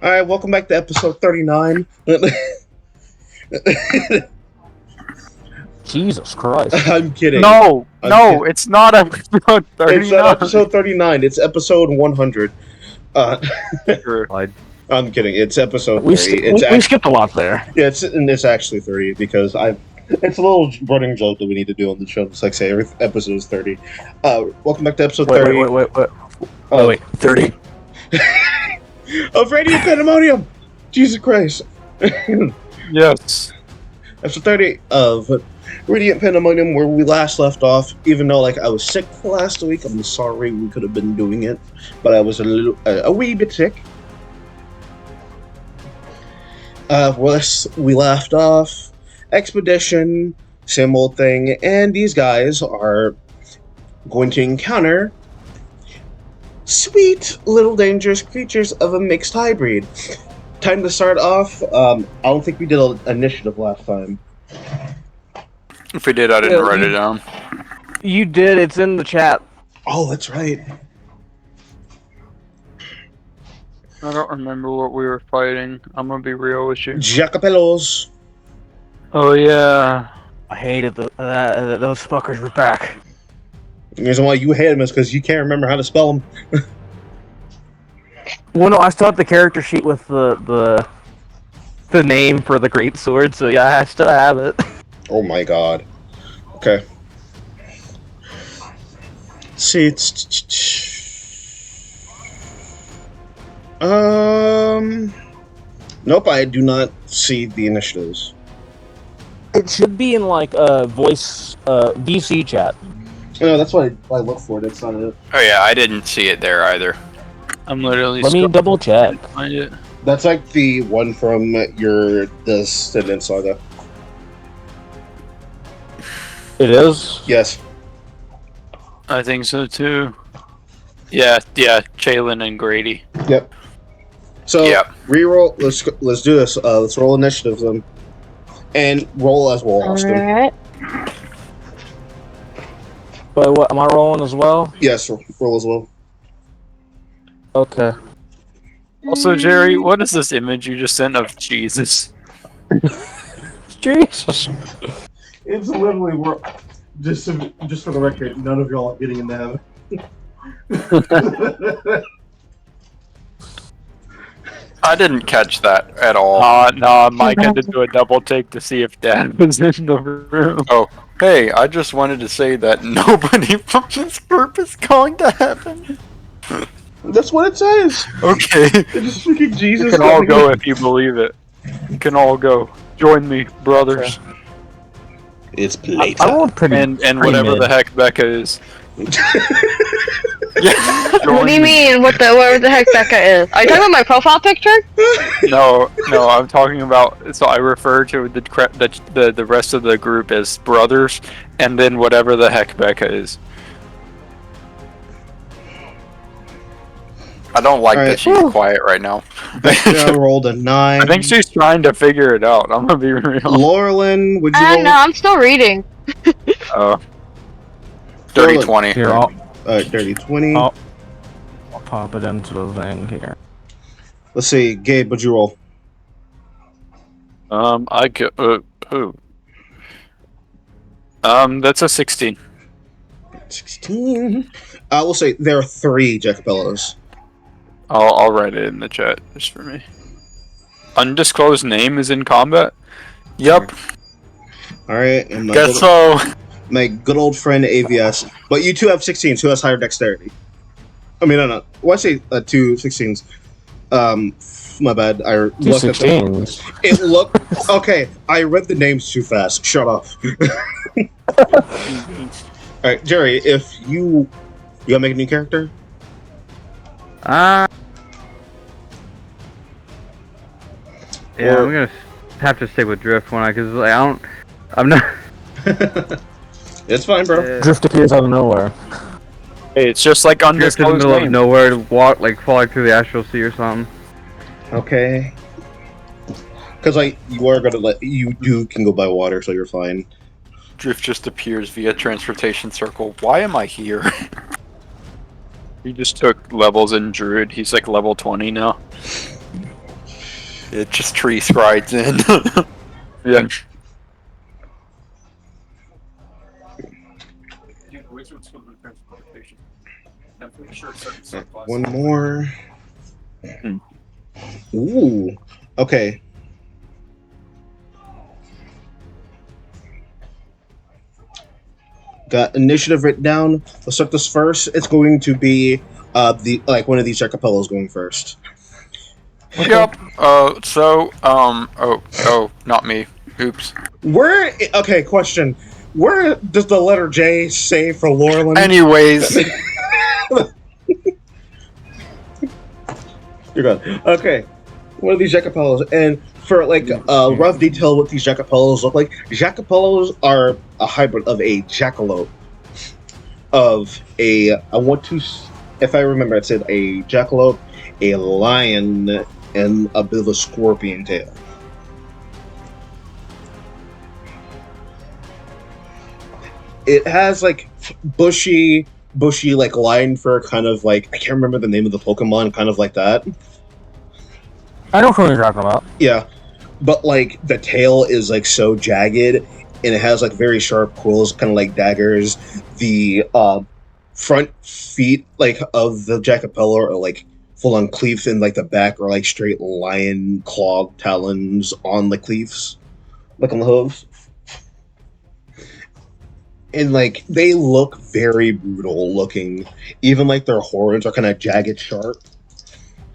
All right, welcome back to episode 39. Jesus Christ. I'm kidding. No, I'm no, kidding. it's not episode It's not 39. episode 39. It's episode 100. Uh, I'm kidding. It's episode We, 30. we skipped a lot there. Yeah, it's actually 30 because It's a little running joke that we need to do on the show. It's like say every episode is 30. Welcome back to episode 30. Wait. 30. Of Radio Pandemonium. Jesus Christ. Yes. Episode 30 of Radiant Pandemonium, where we last left off. Even though I was sick last week, I'm sorry we could have been doing it, but I was a wee bit sick. We left off expedition, same old thing, and these guys are going to encounter sweet little dangerous creatures of a mixed hybrid. Time to start off. I don't think we did an initiative last time. If we did, I didn't write it down. You did, it's in the chat. Oh, that's right. I don't remember what we were fighting. I'm gonna be real with you. Jacapellos. Oh yeah. I hated those fuckers were back. The reason why you hate them is because you can't remember how to spell them. Well, no, I still have the character sheet with the name for the great sword, so yeah, I still have it. Oh my god. Okay. See, Nope, I do not see the initiatives. It should be in like voice VC chat. No, that's what I look for. That's not it. Oh yeah, I didn't see it there either. I'm literally. Let me double check. Find it. That's like the one from the Descendant Saga. It is? Yes. I think so too. Yeah, Jalen and Grady. Yep. So Yep. reroll. Let's do this. Let's roll initiatives then, and roll as well, Austin. Alright. But what, am I rolling as well? Yes, roll as well. Okay. Also, Jerry, what is this image you just sent of Jesus? Jesus. It's literally just for the record, none of y'all are getting into heaven. I didn't catch that at all. No, Mike had to do a double take to see if Dad was in the room. Oh, hey, I just wanted to say that nobody from this group is going to heaven. That's what it says. Okay. It's freaking Jesus. You can all go if you believe it. You can all go. Join me, brothers. It's Plato. I rolled pretty And pretty whatever mid. the heck Becca is. What do you mean? What the heck Becca is? Are you talking about my profile picture? No, I'm talking about. So I refer to the rest of the group as brothers, and then whatever the heck Becca is. I don't like Alright. that she's quiet right now. Becca rolled a 9. I think she's trying to figure it out. I'm gonna be real. Laurelin, would you roll? No, I'm still reading. Dirty 20. Here, I'll Dirty 20. I'll pop it into the thing here. Let's see, Gabe, what'd you roll? I could. That's a 16. 16. I will say there are 3 Jacapellos. I'll write it in the chat just for me. Undisclosed name is in combat. Yep. Alright, and Guess so. my good old friend AVS. But you two have 16s. Who has higher dexterity? I mean, no. Why say 2 16s? My bad. I looked at them. 16s. It looked okay. I read the names too fast. Shut up. Alright, Jerry, if you gotta make a new character? Yeah, I'm gonna have to stick with Drift one because like, I'm not. It's fine, bro. Drift appears out of nowhere. Hey, it's just like Drift in the undisclosed middle of name. nowhere, walk like falling through the astral sea or something. Okay. Because you are gonna can go by water, so you're fine. Drift just appears via transportation circle. Why am I here? He just took levels in Druid. He's like level 20 now. It just tree scrides in. Yeah. One more. Hmm. Ooh. Okay. Got initiative written down. Let's start this first. It's going to be the like one of these acapellas going first. Yep. Oh, not me. Oops. Where? Okay. Question. Where does the letter J say for Laurelin? Anyways, You're good. Okay. One of these jacapellas, and for like rough detail, what these jacapellas look like. Jacapellas are a hybrid of a jackalope, of a if I remember, it said a jackalope, a lion, and a bit of a scorpion tail. It has like bushy like lion fur, kind of like I can't remember the name of the Pokemon, kind of like that. I know what you're talking about. Yeah, but like the tail is like so jagged, and it has like very sharp quills, kind of like daggers. The front feet like of the Jacapella are like full on cleaves, and like the back are like straight lion claw talons on the cleaves, like on the hooves. And like they look very brutal looking. Even like their horns are kind of jagged sharp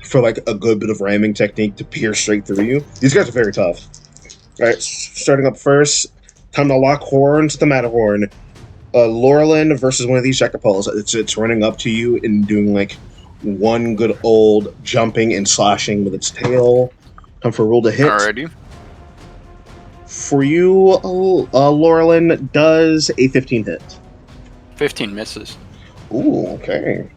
for like a good bit of ramming technique to pierce straight through you. These guys are very tough. Alright, starting up first. Time to lock horns with the Matterhorn. Laurelin versus one of these Jacapellas. It's running up to you and doing like one good old jumping and slashing with its tail. Time for a roll to hit. alrighty. For you, Laurelin does a 15 hit. 15 misses. Ooh, okay.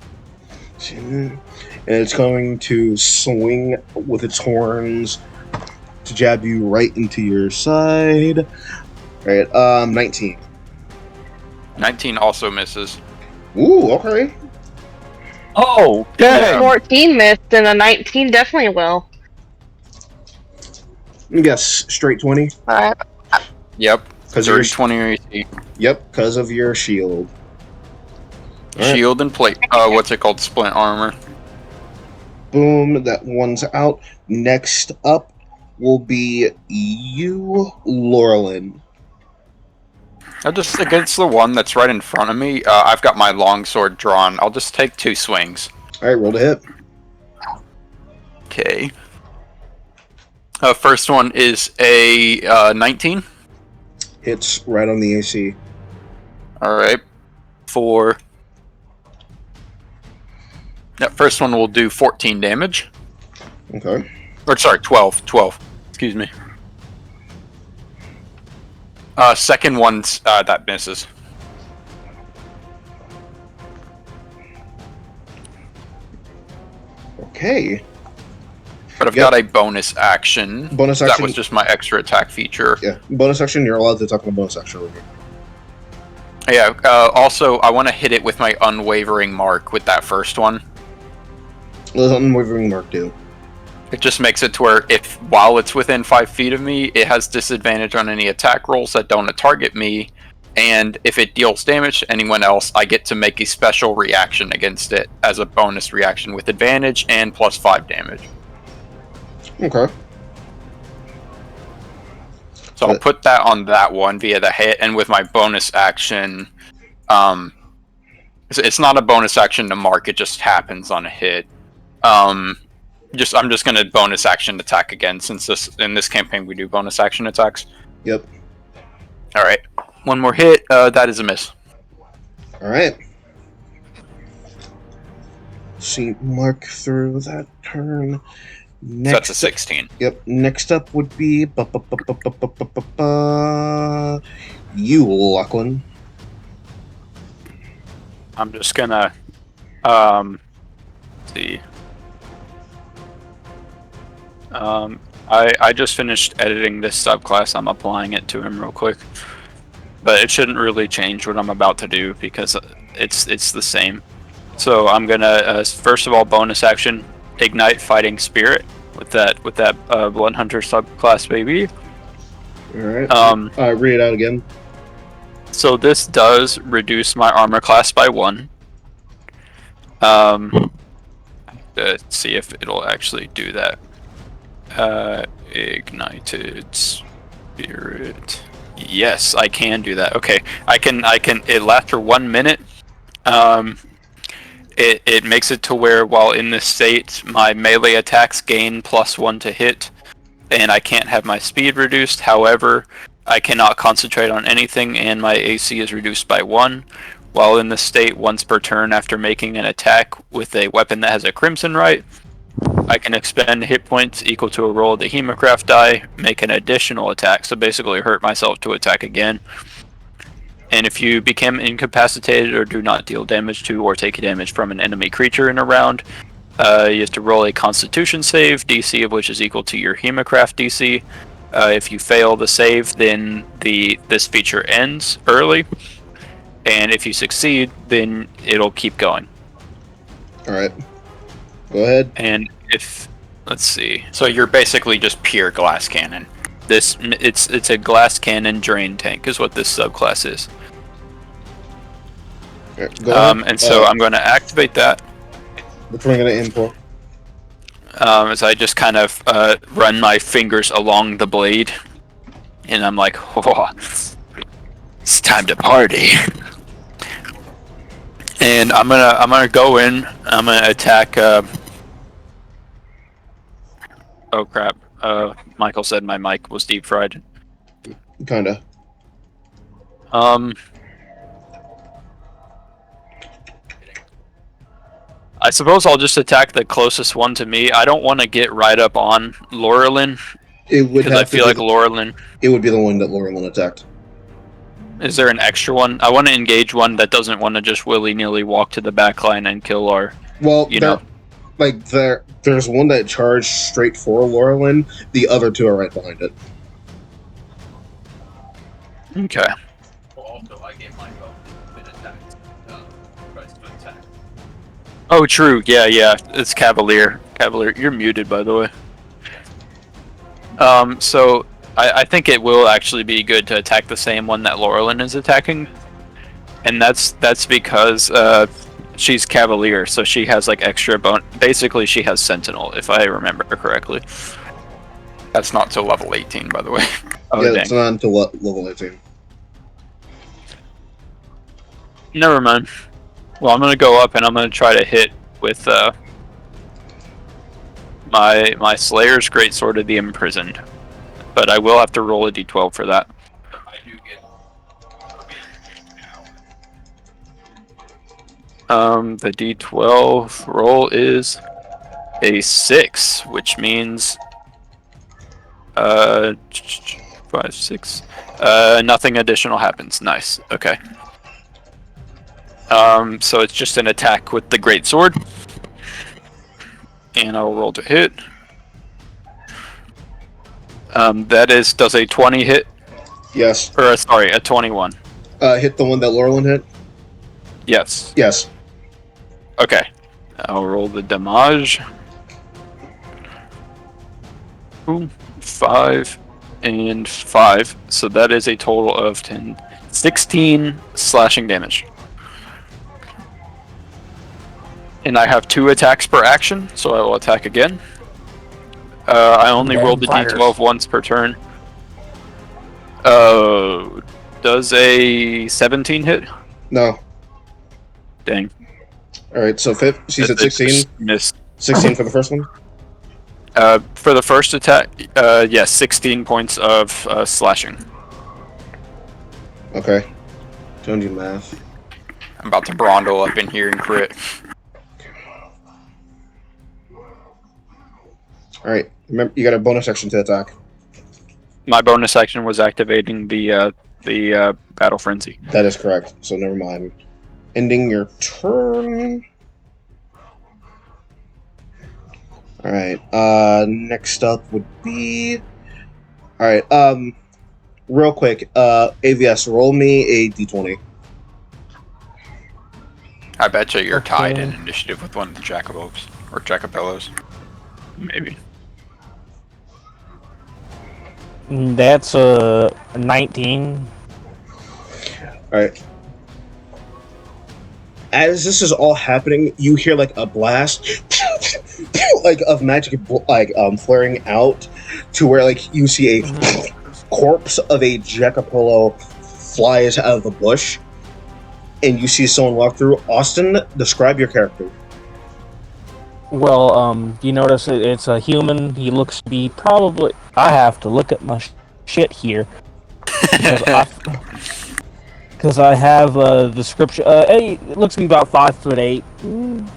And it's going to swing with its horns to jab you right into your side. Alright, 19. 19 also misses. Ooh, okay. Oh, Damn. 14 missed, and a 19 definitely will. Let me guess, straight 20? Alright. Yep. 'Cause 30, you're- 20 AC. Yep, because of your shield. Alright. Shield and plate. What's it called? Splint armor. Boom, that one's out. Next up will be you, Laurelin. Just against the one that's right in front of me, I've got my longsword drawn. I'll just take 2 swings. Alright, roll to hit. Okay. First one is a 19. Hits right on the AC. Alright. For... That first one will do 14 damage. Okay. Or sorry, 12. Excuse me. Second one's that misses. Okay. But I've Yep. got a bonus action. Bonus That action. was just my extra attack feature. Yeah, bonus action, you're allowed to talk about bonus action over here. Yeah, also, I want to hit it with my unwavering mark with that first one. What does unwavering mark do? It just makes it to where while it's within 5 feet of me, it has disadvantage on any attack rolls that don't target me, and if it deals damage to anyone else, I get to make a special reaction against it as a bonus reaction with advantage and plus 5 damage. Okay. So I'll put that on that one via the hit, and with my bonus action, it's not a bonus action to mark, it just happens on a hit. I'm just gonna bonus action attack again, since in this campaign we do bonus action attacks. Yep. Alright, one more hit, that is a miss. Alright. See, mark through that turn. So Next that's a 16. Yep. Next up would be you, Lachlan. I'm just gonna see. I just finished editing this subclass. I'm applying it to him real quick, but it shouldn't really change what I'm about to do because it's the same. So I'm gonna first of all bonus action ignite fighting spirit with that Blood Hunter subclass, baby. Alright. Read it out again. So this does reduce my armor class by 1. Let's see if it'll actually do that. Ignited Spirit. Yes, I can do that. Okay, I can. It lasts for 1 minute. It makes it to where while in this state, my melee attacks gain +1 to hit, and I can't have my speed reduced. However, I cannot concentrate on anything, and my AC is reduced by 1. While in this state, once per turn after making an attack with a weapon that has a Crimson Rite, I can expend hit points equal to a roll of the Hemocraft die, make an additional attack, so basically hurt myself to attack again. And if you become incapacitated or do not deal damage to or take damage from an enemy creature in a round, you have to roll a Constitution save, DC of which is equal to your Hemocraft DC. If you fail the save, then this feature ends early. And if you succeed, then it'll keep going. Alright. Go ahead. And let's see. So you're basically just pure glass cannon. It's a glass cannon drain tank is what this subclass is. Right, go ahead. And so I'm going to activate that. Which one are you going to aim for? As I just kind of run my fingers along the blade, and I'm like, oh, it's time to party. And I'm gonna go in. I'm gonna attack. Oh crap! Michael said my mic was deep fried. Kinda. I suppose I'll just attack the closest one to me. I don't want to get right up on Laurelin. Because I feel like Laurelin. It would be the one that Laurelin attacked. Is there an extra one? I want to engage one that doesn't want to just willy-nilly walk to the back line and kill our... Well, like, there's one that charged straight for Laurelin. The other two are right behind it. Okay. Oh, true. Yeah. It's Cavalier. Cavalier, you're muted, by the way. So... I think it will actually be good to attack the same one that Laurelin is attacking, and that's because she's Cavalier, so she has like extra basically, she has Sentinel, if I remember correctly. That's not till level 18, by the way. Oh, yeah, dang. it's not until level 18. Never mind. Well, I'm gonna go up and I'm gonna try to hit with my Slayer's Greatsword of the Imprisoned. But I will have to roll a d12 for that. The d12 roll is a 6, which means 5, 6. Nothing additional happens. Nice. Okay. So it's just an attack with the Greatsword. And I'll roll to hit. Does a 20 hit? Yes. Or, sorry, a 21. Hit the one that Laurelin hit? Yes. Yes. Okay. I'll roll the damage. Ooh, 5 and 5. So that is a total of 16 slashing damage. And I have 2 attacks per action, so I will attack again. I only rolled the d12 once per turn. Does a 17 hit? No. Dang. Alright, so she's at 16? Missed. 16 for the first one? For the first attack, yes, 16 points of slashing. Okay. Don't do math. I'm about to Brondle up in here and crit. Alright, remember, you got a bonus action to attack. My bonus action was activating the Battle Frenzy. That is correct, so never mind. Ending your turn. Alright, next up would be... Alright, real quick, AVS, roll me a d20. I bet you you're tied in initiative with one of the Jacobos or Jacobellos. Maybe. That's a 19. Alright. As this is all happening, you hear like a blast like of magic like flaring out to where like you see a corpse of a Jackapillo flies out of the bush and you see someone walk through. Austin, describe your character. Well, you notice it's a human. He looks to be probably. I have to look at my shit here because I have a description. It looks to be about 5'8",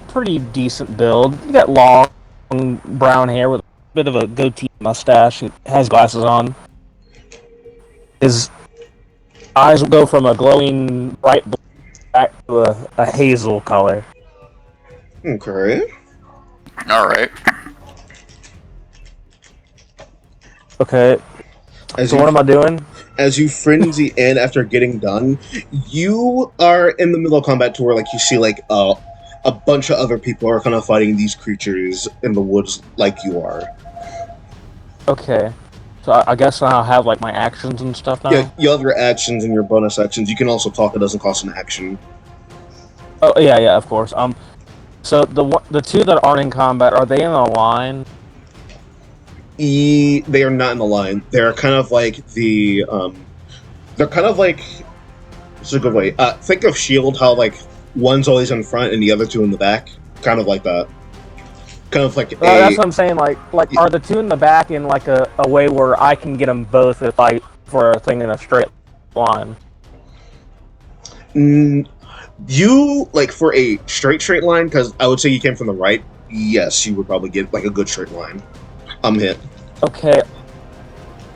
pretty decent build. He got long brown hair with a bit of a goatee mustache. He has glasses on. His eyes will go from a glowing bright blue back to a hazel color. Okay. All right. Okay. As So you, what am I doing? as you frenzy in after getting done, you are in the middle of combat to where like you see like a bunch of other people are kind of fighting these creatures in the woods like you are. Okay. So I guess I'll have like my actions and stuff now. Yeah, you have your actions and your bonus actions. You can also talk. It doesn't cost an action. Oh yeah, of course. So the two that aren't in combat, are they in a line? They are not in the line. They're kind of like the they're kind of like, it's a good way. Think of Shield, how like one's always in front and the other two in the back, kind of like that. Kind of like That's what I'm saying. Like are the two in the back in like a way where I can get them both if I for a thing in a straight line? You like for a straight line, because I would say you came from the right. Yes, you would probably get like a good straight line. I'm hit. Okay.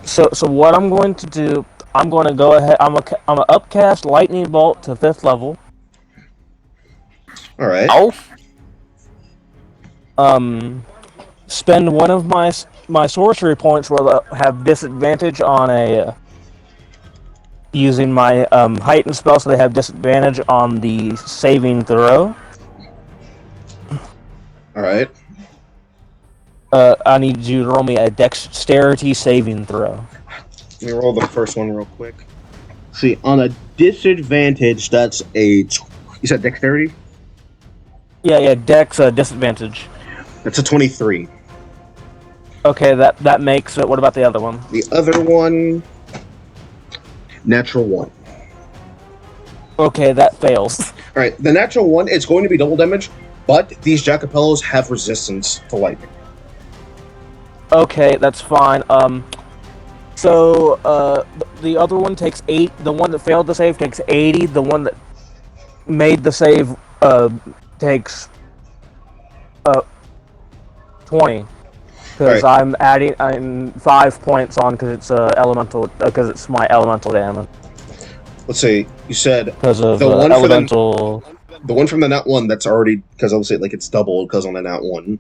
So what I'm going to do, I'm going to go ahead. I'm gonna upcast lightning bolt to 5th level. All right. Spend one of my sorcery points where I have disadvantage on a using my heightened spell, so they have disadvantage on the saving throw. All right. I need you to roll me a dexterity saving throw. Let me roll the first one real quick. See, on a disadvantage, that's a. You said dexterity? Yeah, dex disadvantage. That's a 23. Okay, that makes it. What about the other one? The other one, natural 1. Okay, that fails. All right, the natural 1, it's going to be double damage, but these Jackapellos have resistance to lightning. Okay, that's fine. So the other one takes 8. The one that failed the save takes 80. The one that made the save takes 20. Because right. I'm adding 5 points on because it's elemental. Because it's my elemental damage. Let's see. You said Because of the one elemental. the one from the nat 1 that's already, because obviously like it's doubled because on the nat 1.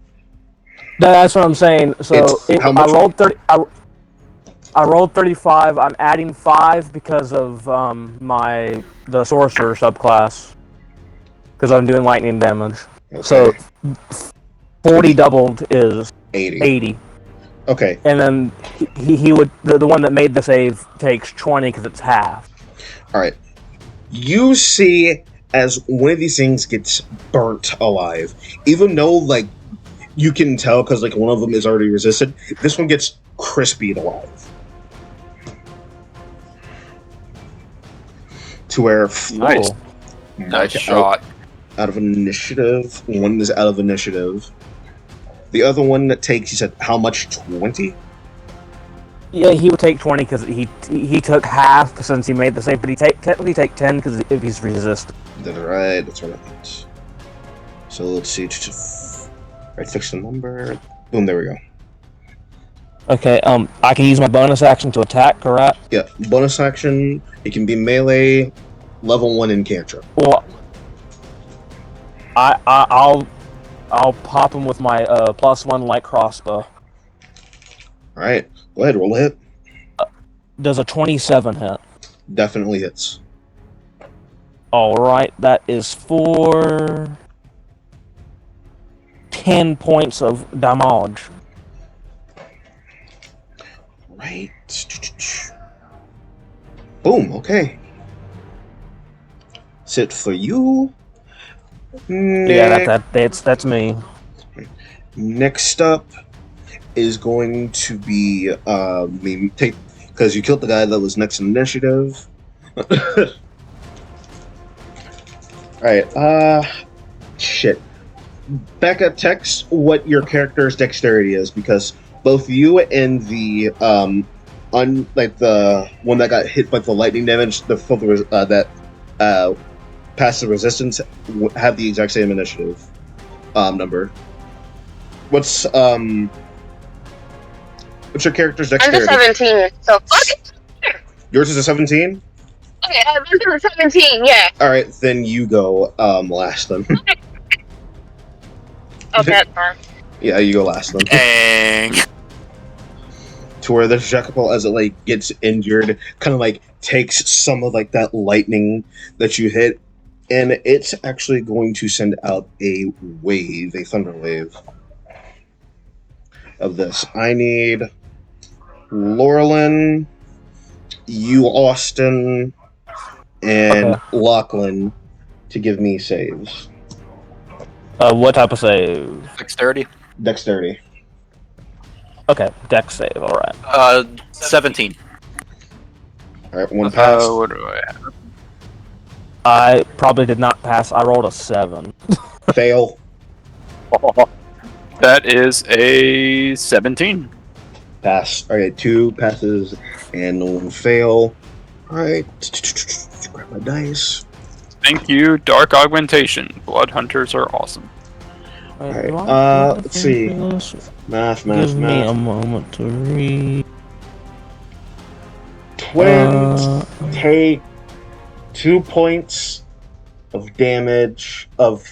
That's what I'm saying. So How much? I rolled 30. I rolled 35. I'm adding 5 because of the sorcerer subclass. Because I'm doing lightning damage. Okay. So 40 doubled is 80. Okay. And then he would the one that made the save takes 20 because it's half. All right. You see as one of these things gets burnt alive, even though like you can tell because like one of them is already resisted. This one gets crispied alive. To where Nice. Nice shot. Out of initiative. One is out of initiative. The other one that takes, you said, how much? 20? Yeah, he would take 20 because he took half since he made the save, but he technically take 10 because if he's resistant. That's right. That's what I meant. So let's see. Right, fix the number. Boom. There we go. Okay. I can use my bonus action to attack, correct? Yeah. Bonus action. It can be melee, level 1 in cantrip. Well, I'll pop him with my +1 light crossbow. All right. Go ahead. Roll a hit. Does a 27 hit? Definitely hits. All right, that is for 10 points of damage. Right. Boom. Okay. Sit for you. Yeah, that's me. Next up is going to be me take because you killed the guy that was next in initiative. Alright, shit. Becca, text what your character's dexterity is because both you and the like the one that got hit by the lightning damage, that passive resistance have the exact same initiative number. What's your character's I'm dexterity? just 17, so fuck it. Yours is a 17? Okay, I'm just 17, yeah. Alright, then you go last then. Okay, that's fine. Yeah, you go last then. Dang. To where the Jacopal, as it like gets injured, kind of like takes some of like that lightning that you hit, and it's actually going to send out a wave, a thunder wave of this. I need Laurelin, you, Austin, and Okay. Lachlan to give me saves. What type of save? Dexterity. Dexterity. Okay, dex save. All right. 17. Alright, one pass. What do I have? I probably did not pass. I rolled a 7. Fail. That is a 17. Pass. Alright, 2 passes and 1 fail. Alright. Grab my dice. Thank you, Dark Augmentation. Blood Hunters are awesome. Wait, Alright, let's see. Math. Give me a moment to read. Twins take 2 points of damage, of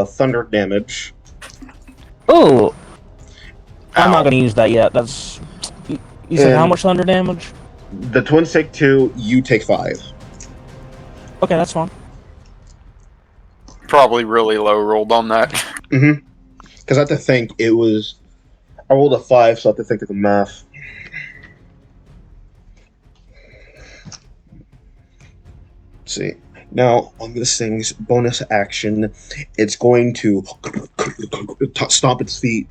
thunder damage. Oh, I'm not gonna use that yet. That's. You said how much thunder damage? The twins take 2, you take 5. Okay, that's fine. Probably really low rolled on that. Mm-hmm. Because I have to think it was... I rolled a 5, so I have to think of the math. Let's see. Now, on this thing's bonus action, it's going to stomp its feet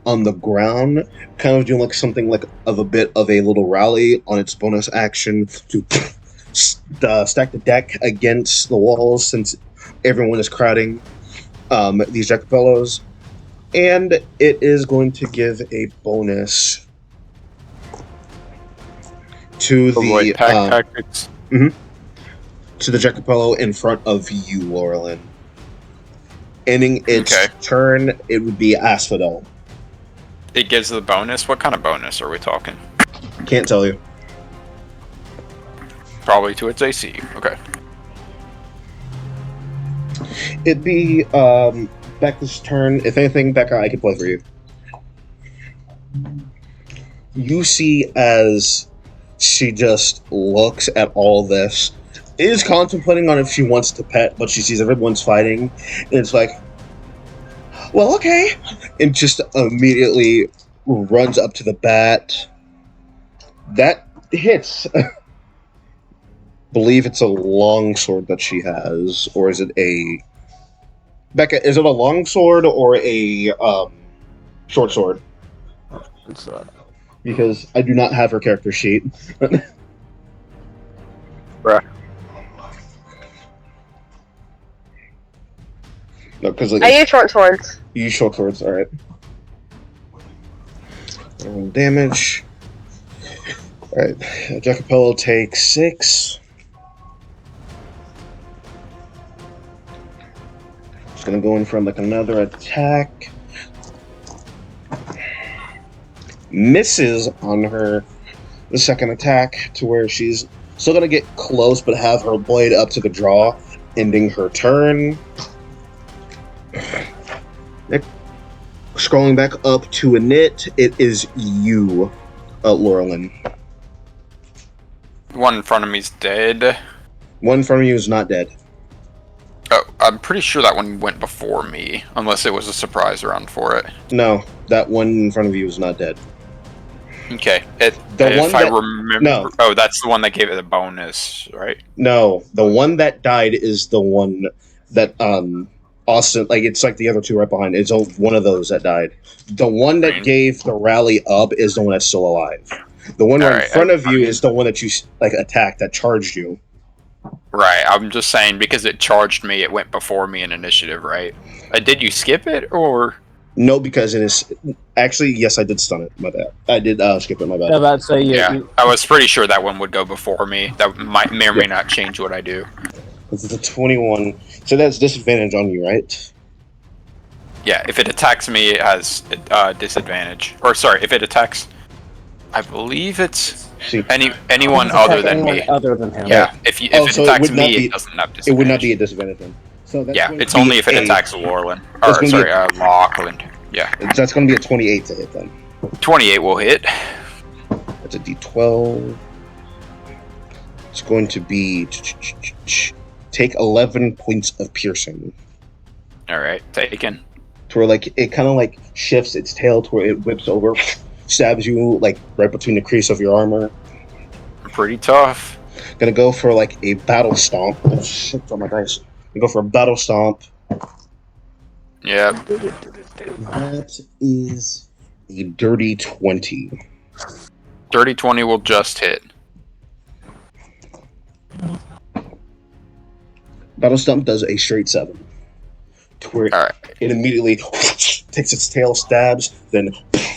on the ground, kind of doing like something like of a bit of a little rally on its bonus action to stack the deck against the walls since everyone is crowding these Jacopellos. And it is going to give a bonus to the tactics. To the Jacopello in front of you, Laurelin. Ending its turn, it would be Asphodel. It gives the bonus? What kind of bonus are we talking? Can't tell you. Probably to its AC. Okay. It'd be Becca's turn. If anything, Becca, I could play for you. You see as she just looks at all this, is contemplating on if she wants to pet, but she sees everyone's fighting, and it's like, well, okay, and just immediately runs up to the bat. That hits. Believe it's a long sword that she has, or is it a... Becca, is it a long sword or a short sword? It's, Because I do not have her character sheet. Bruh. No, because like, I use short swords. you use short swords, alright. Damage. Alright, Jacopello takes 6. Just gonna go in for like another attack. Misses on her the second attack to where she's still gonna get close but have her blade up to the draw, ending her turn. Scrolling back up to Annette, it is you, Laurelin. One in front of me's dead. One from you is not dead. Oh, I'm pretty sure that one went before me, unless it was a surprise round for it. No, that one in front of you is not dead. Okay. The one If I that- remember, no. oh, that's the one that gave it a bonus, right? No, the one that died is the one that Austin, like it's like the other two right behind. It's one of those that died. The one that Right. gave the rally up is the one that's still alive. The one right in Alright, front of I you mean- is the one that you like attacked that charged you. Right. I'm just saying because it charged me, it went before me in initiative, right? Did you skip it or? No, because it is actually yes, I did stun it. My bad. I did skip it. My bad. Yeah, about to say Yeah, you I was pretty sure that one would go before me. That may or may not change what I do. This is a 21. So that's disadvantage on you, right? Yeah, if it attacks me, it has disadvantage. Or sorry, if it attacks, I believe it's See, anyone attack other than anyone me. other than him. Yeah, if it so it attacks would not me, be- it doesn't have disadvantage. it would not be a disadvantage then. So that's Yeah, going it's to be only if it a- attacks Lorland. That's Or gonna sorry, be Lachlan. Yeah, That's going to be a 28 to hit then. 28 will hit. That's a D12. It's going to be take 11 points of piercing. All right, taken. To where like it kind of like shifts its tail to where it whips over, stabs you like right between the crease of your armor. Pretty tough. Gonna go for like a battle stomp. Oh shit, on my dice. Gonna go for a battle stomp. Yeah, That is a dirty 20. dirty 20 will just hit. Battle stomp does a straight 7. To where All right. it immediately takes its tail, stabs, then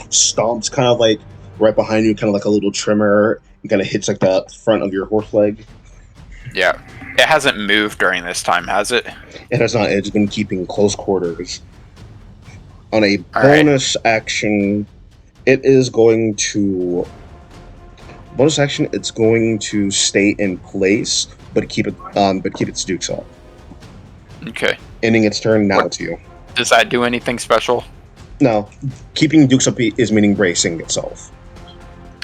stomps kind of like right behind you, kind of like a little trimmer, and kind of hits like the front of your horse leg. Yeah, it hasn't moved during this time, has it? It has not. It's been keeping close quarters. On a All right. bonus action, it is going to. Bonus action, it's going to stay in place, but keep its dukes up. Okay. Ending its turn. Now What? it's you. Does that do anything special? No, keeping dukes up is meaning bracing itself.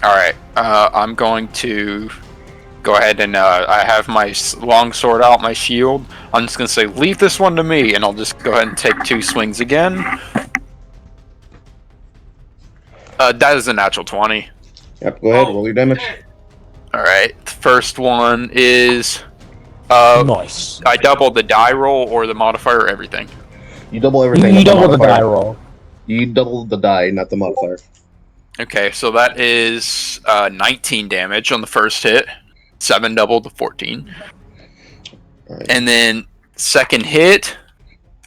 All right. I'm going to go ahead and I have my long sword out, my shield. I'm just gonna say, leave this one to me, and I'll just go ahead and take 2 swings again. That is a natural 20. Yep. Go ahead. Roll your damage. All right. The first one is Nice. I doubled the die roll or the modifier, everything. You double everything. You not double the modifier. die roll. You double the die, not the modifier. Okay, so that is 19 damage on the first hit. 7 doubled to 14. All right. And then second hit,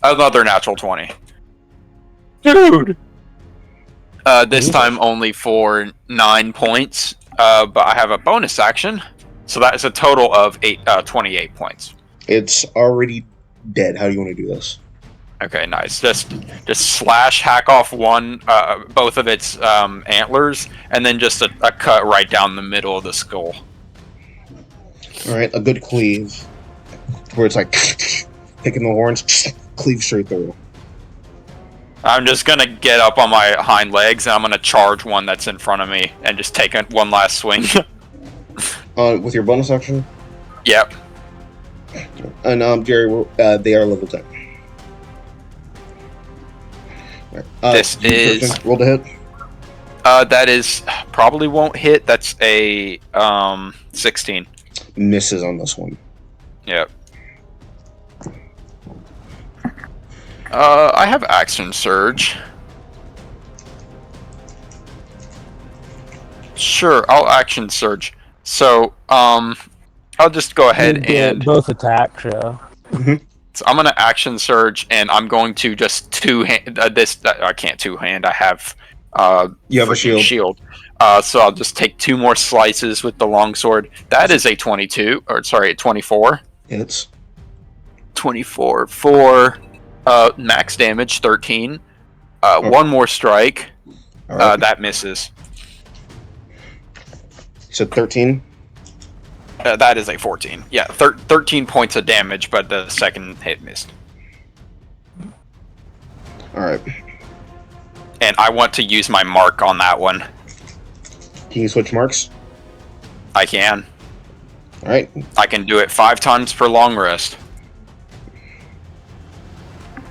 another natural 20. Dude! This time only for 9 points, but I have a bonus action, so that is a total of 28 points. It's already dead. How do you want to do this? Okay, nice. Just slash, hack off both of its antlers, and then just a cut right down the middle of the skull. All right, a good cleave, where it's like picking the horns, cleave straight through. I'm just gonna get up on my hind legs, and I'm gonna charge one that's in front of me, and just take one last swing. With your bonus action, Yep. and Jerry, they are level 10. All right. This is- Christian, roll to hit. That is probably won't hit. That's a 16. Misses on this one. Yep. I have action surge. Sure, I'll action surge. So, I'll just go ahead Yeah, and both attacks. Yeah. so I'm gonna action surge, and I'm going to just two-hand this. I can't two-hand. I have You have a freaking shield. So I'll just take 2 more slices with the longsword. That is a 22, or sorry, a 24. Hits. 24 for max damage, 13. One more strike. All right. That misses. So 13. That is a 14. Yeah, 13 points of damage, but the second hit missed. All right. And I want to use my mark on that one. Can you switch marks? I can. All right. I can do it 5 times per long rest.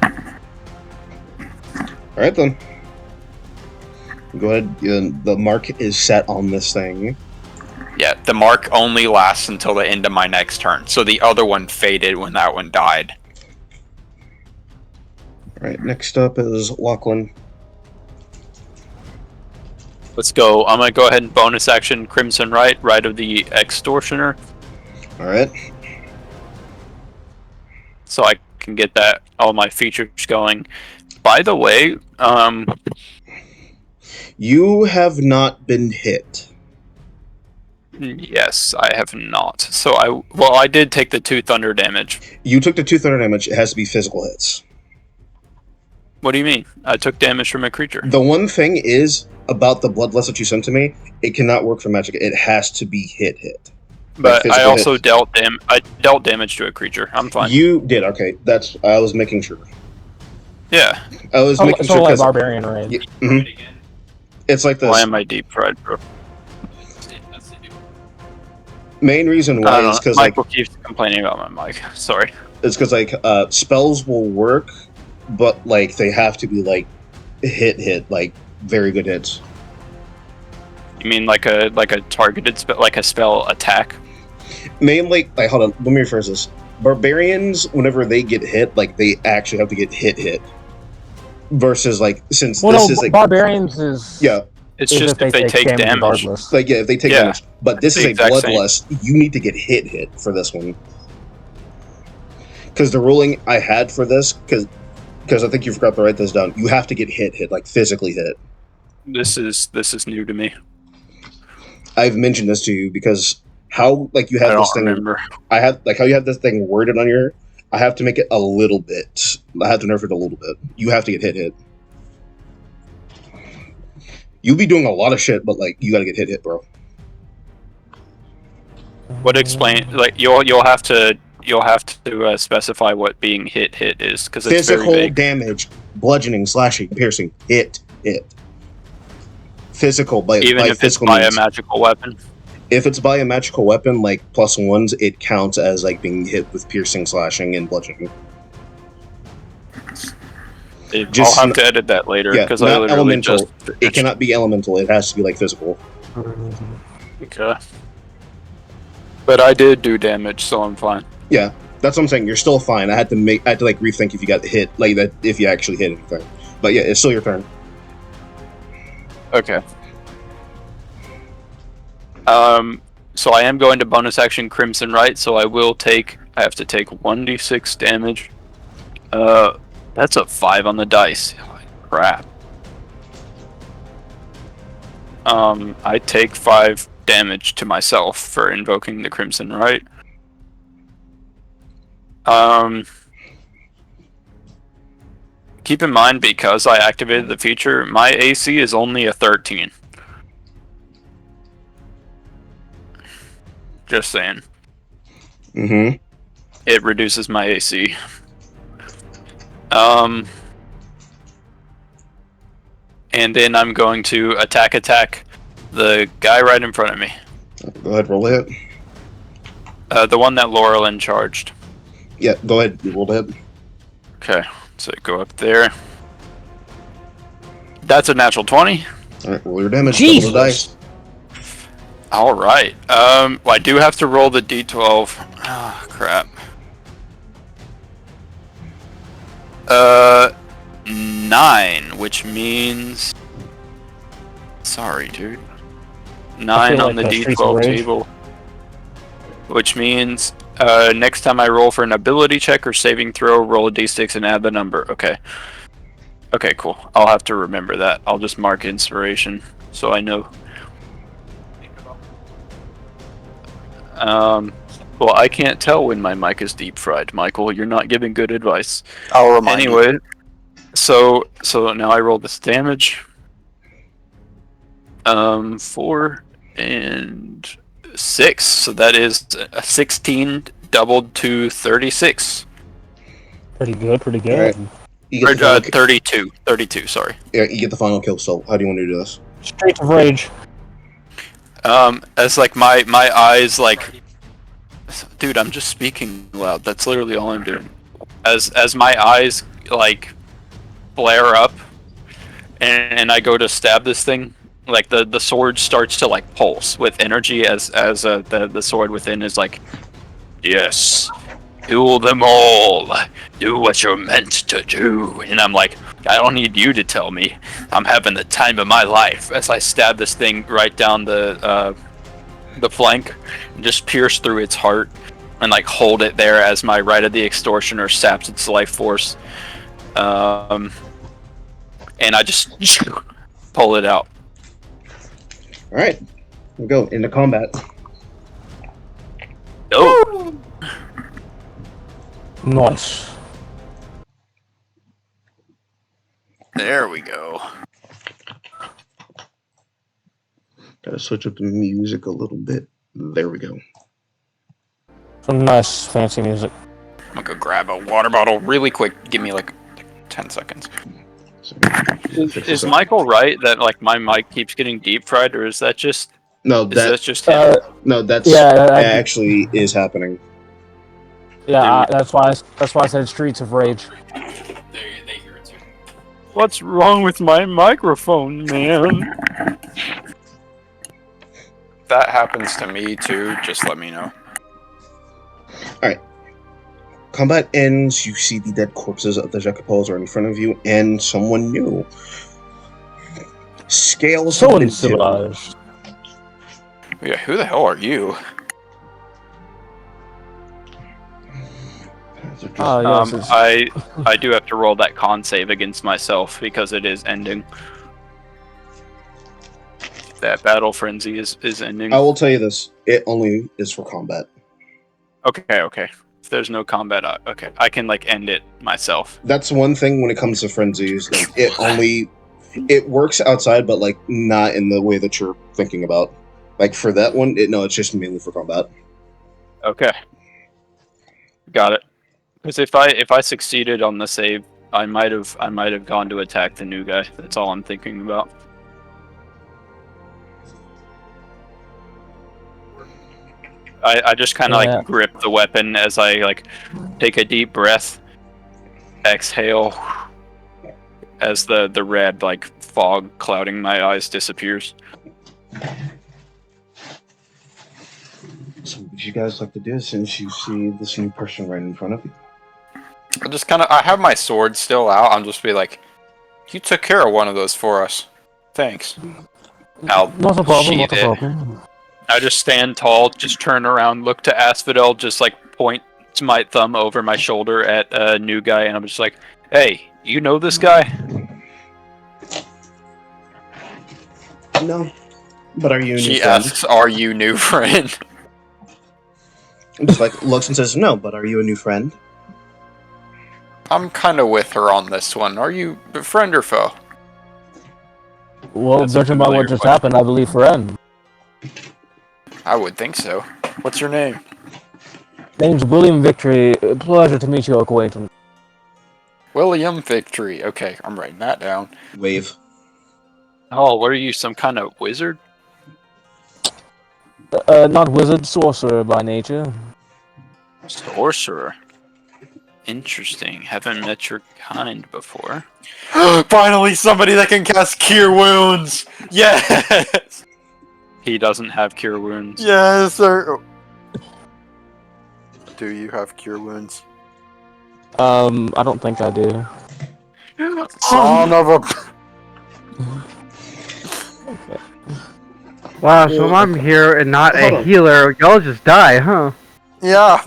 All right then. Go ahead. The mark is set on this thing. Yeah, the mark only lasts until the end of my next turn. So the other one faded when that one died. Alright, next up is Lachlan. Let's go. I'm gonna go ahead and bonus action Crimson Right of the Extortioner, Alright. so I can get all my features going. By the way, You have not been hit. yes, I have not. So I did take the 2 thunder damage. You took the 2 thunder damage. It has to be physical hits. What do you mean? I took damage from a creature. The one thing is about the bloodlust that you sent to me, it cannot work for magic. It has to be hit. But I also hits. dealt damage to a creature. I'm fine. You did, okay. I was making sure. Yeah. I was making So sure like because barbarian rage. it's like this. Why am I deep fried, bro? Main reason why is because Michael keeps complaining about my mic. Sorry. it's because spells will work, but like they have to be like hit like very good hits. You mean like a targeted spell, like a spell attack? Mainly, like hold on, let me rephrase this. Barbarians, whenever they get hit, like they actually have to get hit. Versus like since this is like barbarians is It's just if they take damage. regardless. like if they take Yeah. damage. But this is The a exact same. bloodlust. You need to get hit for this one. Because the ruling I had for this, because I think you forgot to write this down. You have to get hit, like physically hit. This is new to me. I've mentioned this to you because how like you I have don't this thing. remember. I have like how you have this thing worded on your. I have to make it a little bit. I have to nerf it a little bit. You have to get hit. You'll be doing a lot of shit, but like you gotta get hit, bro. What explain? Like you'll have to specify what being hit is because it's Physical very vague. damage, bludgeoning, slashing, piercing, hit. Physical by Even by if it's physical by means. a magical weapon. If it's by a magical weapon, like +1s, it counts as like being hit with piercing, slashing, and bludgeoning. Just I'll have to edit that later Yeah, because I not literally elemental. just. It cannot be elemental. It has to be like physical. Okay. But I did do damage, so I'm fine. Yeah, that's what I'm saying. You're still fine. I had to like rethink if you got hit, like that if you actually hit anything. But yeah, it's still your turn. Okay. So I am going to bonus action Crimson Right, so I have to take 1d6 damage. That's a 5 on the dice. Holy crap. I take 5 damage to myself for invoking the Crimson Right. Keep in mind, because I activated the feature, my AC is only a 13. Just saying. Mm-hmm. It reduces my AC. And then I'm going to attack the guy right in front of me. Go ahead, roll a hit. The one that Laurelin charged. Yeah, go ahead, roll a hit. Okay, so go up there. That's a natural 20. All right, roll your damage. Jesus. Double the dice. All right. Well, I do have to roll the d12. Ah, crap. 9, which means. Sorry, dude. 9 on like the Streets of d12 Rage. table. Which means next time I roll for an ability check or saving throw, roll a d6 and add the number. Okay. Okay, cool. I'll have to remember that. I'll just mark inspiration so I know. Well, I can't tell when my mic is deep fried, Michael. You're not giving good advice. I'll remind you. Anyway, so now I roll this damage. 4 and 6, so that is a 16 doubled to 36. Pretty good. Alright. You Or, get the final 32, sorry. yeah, you get the final kill. So, how do you want to do this? Streets of Rage. As like my eyes like, dude, I'm just speaking loud. That's literally all I'm doing. As my eyes like flare up, and I go to stab this thing. Like the sword starts to like pulse with energy as the sword within is like, yes, kill them all, do what you're meant to do. And I'm like, I don't need you to tell me. I'm having the time of my life as I stab this thing right down the flank, and just pierce through its heart, and like hold it there as my Rite of the Extortioner saps its life force. And I just pull it out. All right, we'll go into combat. Oh, Nice. there we go. Gotta switch up the music a little bit. There we go. Some nice, fancy music. I'm gonna go grab a water bottle really quick. Give me like 10 seconds. So, Is Michael right that like my mic keeps getting deep fried, or is that just no, that just him? that's Yeah, actually is happening. Yeah, that's why I said Streets of Rage. They hear it too. What's wrong with my microphone, man? That happens to me too. Just let me know. Combat ends. You see the dead corpses of the Jacopols are in front of you, and someone new. Scales have So been uncivilized. Yeah, who the hell are you? dimmed. Oh, yes, I do have to roll that con save against myself because it is ending. That battle frenzy is ending. I will tell you this: it only is for combat. Okay. If there's no combat, okay, I can like end it myself. That's one thing when it comes to frenzies. Like it works outside, but like not in the way that you're thinking about. Like for that one, it's just mainly for combat. Okay, got it. Because if I succeeded on the save, I might have gone to attack the new guy. That's all I'm thinking about. I just kind of like grip the weapon as I like take a deep breath, exhale, as the red like fog clouding my eyes disappears. So what would you guys like to do since you see this new person right in front of you? I have my sword still out. I'm just be like, you took care of one of those for us. Thanks. I'll Not a problem, sheath not a it. problem. I just stand tall, just turn around, look to Asphodel, just like point my thumb over my shoulder at a new guy, and I'm just like, "Hey, you know this guy?" No, but are you a new She friend? asks, "Are you new friend?" Just like looks and says, "No, but are you a new friend?" I'm kind of with her on this one. Are you friend or foe? Well, That's a judging by familiar what just question. happened, I believe friend. I would think so. What's your name? Name's William Victory. Pleasure to meet you, acquaintance. William Victory. Okay, I'm writing that down. Wave. Oh, what are you, some kind of wizard? Not wizard, sorcerer by nature. Sorcerer. Interesting. Haven't met your kind before. Finally, somebody that can cast Cure Wounds. Yes. He doesn't have cure wounds. Yes, sir. Do you have Cure Wounds? I don't think I do. Son of a. Wow, so I'm here and not Hold a on. healer. Y'all just die, huh? Yeah.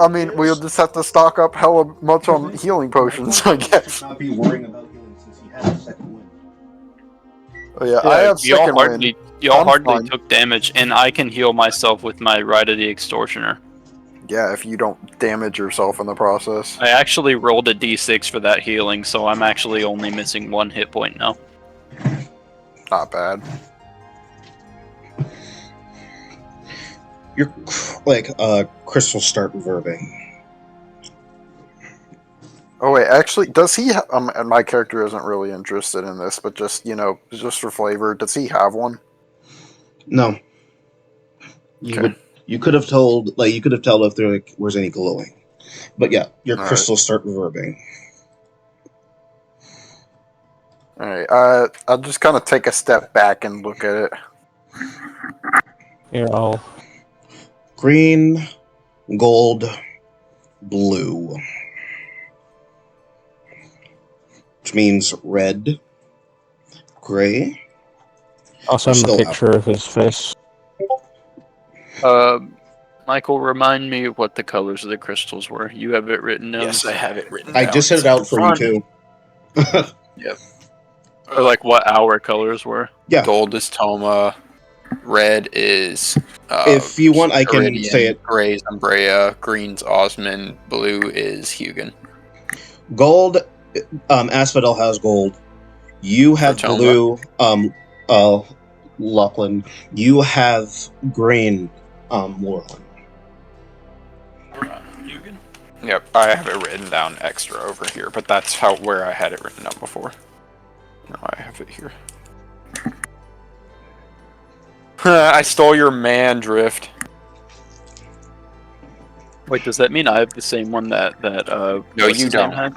I mean, we'll just have to stock up hella much on healing potions, I guess. Not be worrying about healing since he has a second wind. Oh yeah, I have second wind. Y'all I'm hardly fine. took damage, and I can heal myself with my Rite of the Extortioner. Yeah, if you don't damage yourself in the process. I actually rolled a d6 for that healing, so I'm actually only missing 1 hit point now. Not bad. Your crystals start reverbing. Oh wait, actually, does he? And my character isn't really interested in this, but just just for flavor, does he have one? No. You could have told if there was any glowing, but yeah, your All crystals start reverbing. Alright, I'll just kind of take a step back and look at it. Here, I'll. Green, gold, blue. Which means red, gray. I'll send him a Still picture of his face. Michael, remind me what the colors of the crystals were. You have it written down. Yes, I have it written I down. just set it out for you too. Or like what our colors were. Yeah. Gold is Toma. Red is. If you want, I can Iridian, say it. Gray is Umbrea. Green's Osmond. Blue is Hugin. Gold, Asphodel has gold. You have Toma. blue, Lachlan. You have green, Moreland. Yep, I have it written down extra over here, but that's where I had it written down before. Now I have it here. I stole your man, Drift. Wait, does that mean I have the same one that No, what's you his name don't. had?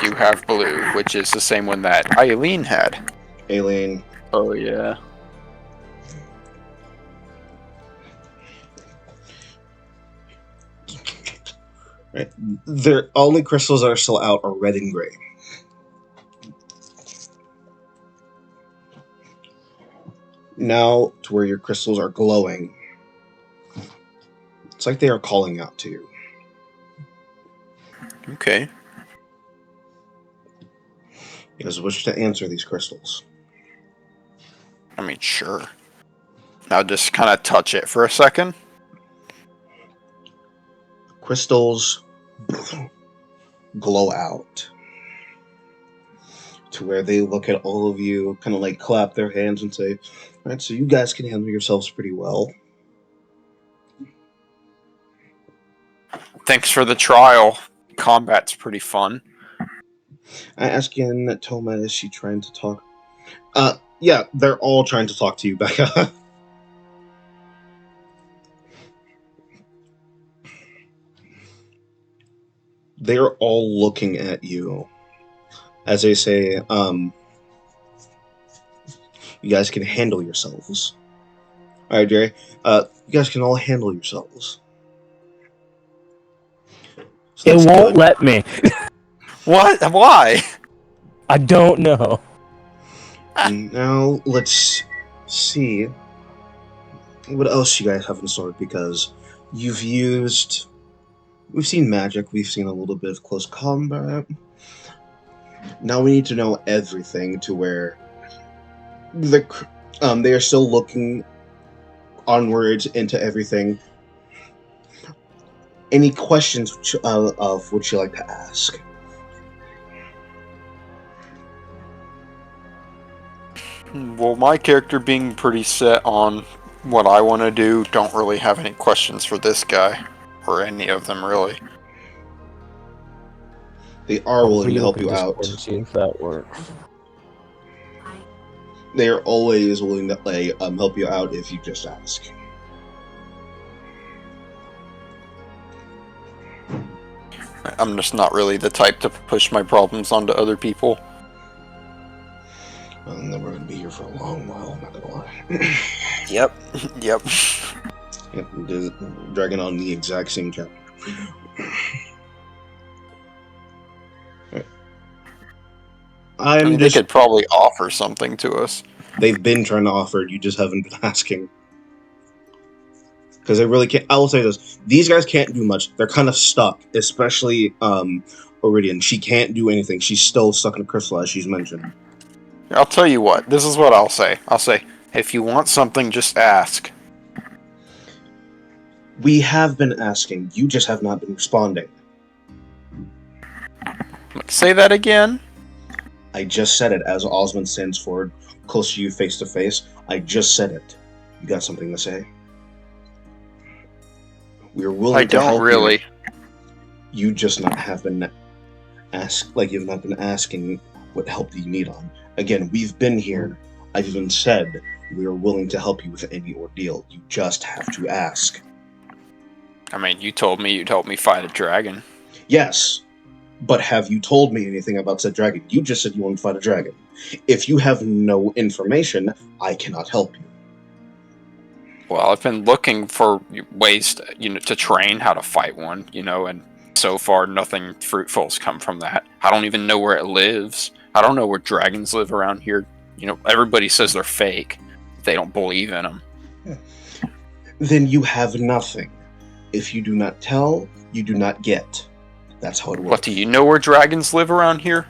You have blue, which is the same one that Eileen had. Aileen. Oh yeah. Right. The only crystals that are still out are red and gray. Now to where your crystals are glowing. It's like they are calling out to you. Okay. You guys wish to answer these crystals. I mean, sure. Now just kind of touch it for a second. Crystals glow out to where they look at all of you, kind of like clap their hands and say, all right, so you guys can handle yourselves pretty well. Thanks for the trial. Combat's pretty fun. I ask again, Toma, is she trying to talk? Yeah, they're all trying to talk to you, Becca. They're all looking at you as they say, you guys can handle yourselves. All right, Jerry. You guys can all handle yourselves. So It that's won't good. let me. What? Why? I don't know. Now let's see what else you guys have in store, because we've seen magic, we've seen a little bit of close combat. Now we need to know everything to where they are still looking onwards into everything. Any questions of what you like to ask? Well, my character being pretty set on what I want to do, don't really have any questions for this guy. Or any of them, really. They are willing to I'll help look you at out. Discord and see if that works. They are always willing to help you out if you just ask. I'm just not really the type to push my problems onto other people. Well, then we're going to be here for a long while, I'm not going to lie. Yep. Yep. Yep, dragging on the exact same chapter. Right. I mean, they could probably offer something to us. They've been trying to offer it, you just haven't been asking. Because they really can't. I will say this: these guys can't do much. They're kind of stuck, especially Iridian. She can't do anything. She's still stuck in a crystal, as she's mentioned. I'll tell you what. This is what I'll say. I'll say, if you want something, just ask. We have been asking. You just have not been responding. Say that again. I just said it as Osmond stands forward, close to you, face to face. I just said it. You got something to say? We're willing to help I don't really. You just have not been asking what help do you need on. Again, we've been here. I've even said we are willing to help you with any ordeal. You just have to ask. I mean, you told me you'd help me fight a dragon. Yes, But have you told me anything about said dragon? You just said you wanted to fight a dragon. If you have no information, I cannot help you. Well, I've been looking for ways to, to train how to fight one, and so far nothing fruitful has come from that. I don't even know where it lives. I don't know where dragons live around here. Everybody says they're fake. They don't believe in them. Then you have nothing. If you do not tell, you do not get. That's how it works. What, do you know where dragons live around here?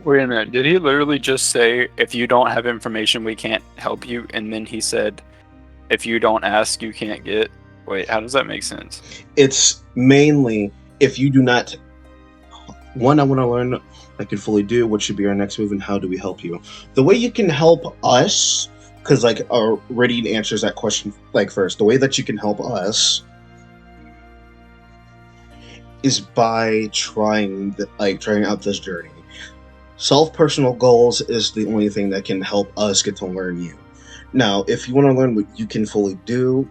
Wait a minute, did he literally just say, if you don't have information, we can't help you? And then he said, if you don't ask, you can't get? Wait, how does that make sense? It's mainly, if you do not... One, I want to learn I can fully do, what should be our next move, and how do we help you? The way you can help us, because, Radiant answers that question, first. The way that you can help us is by trying out this journey. Self-personal goals is the only thing that can help us get to learn you. Now, if you want to learn what you can fully do,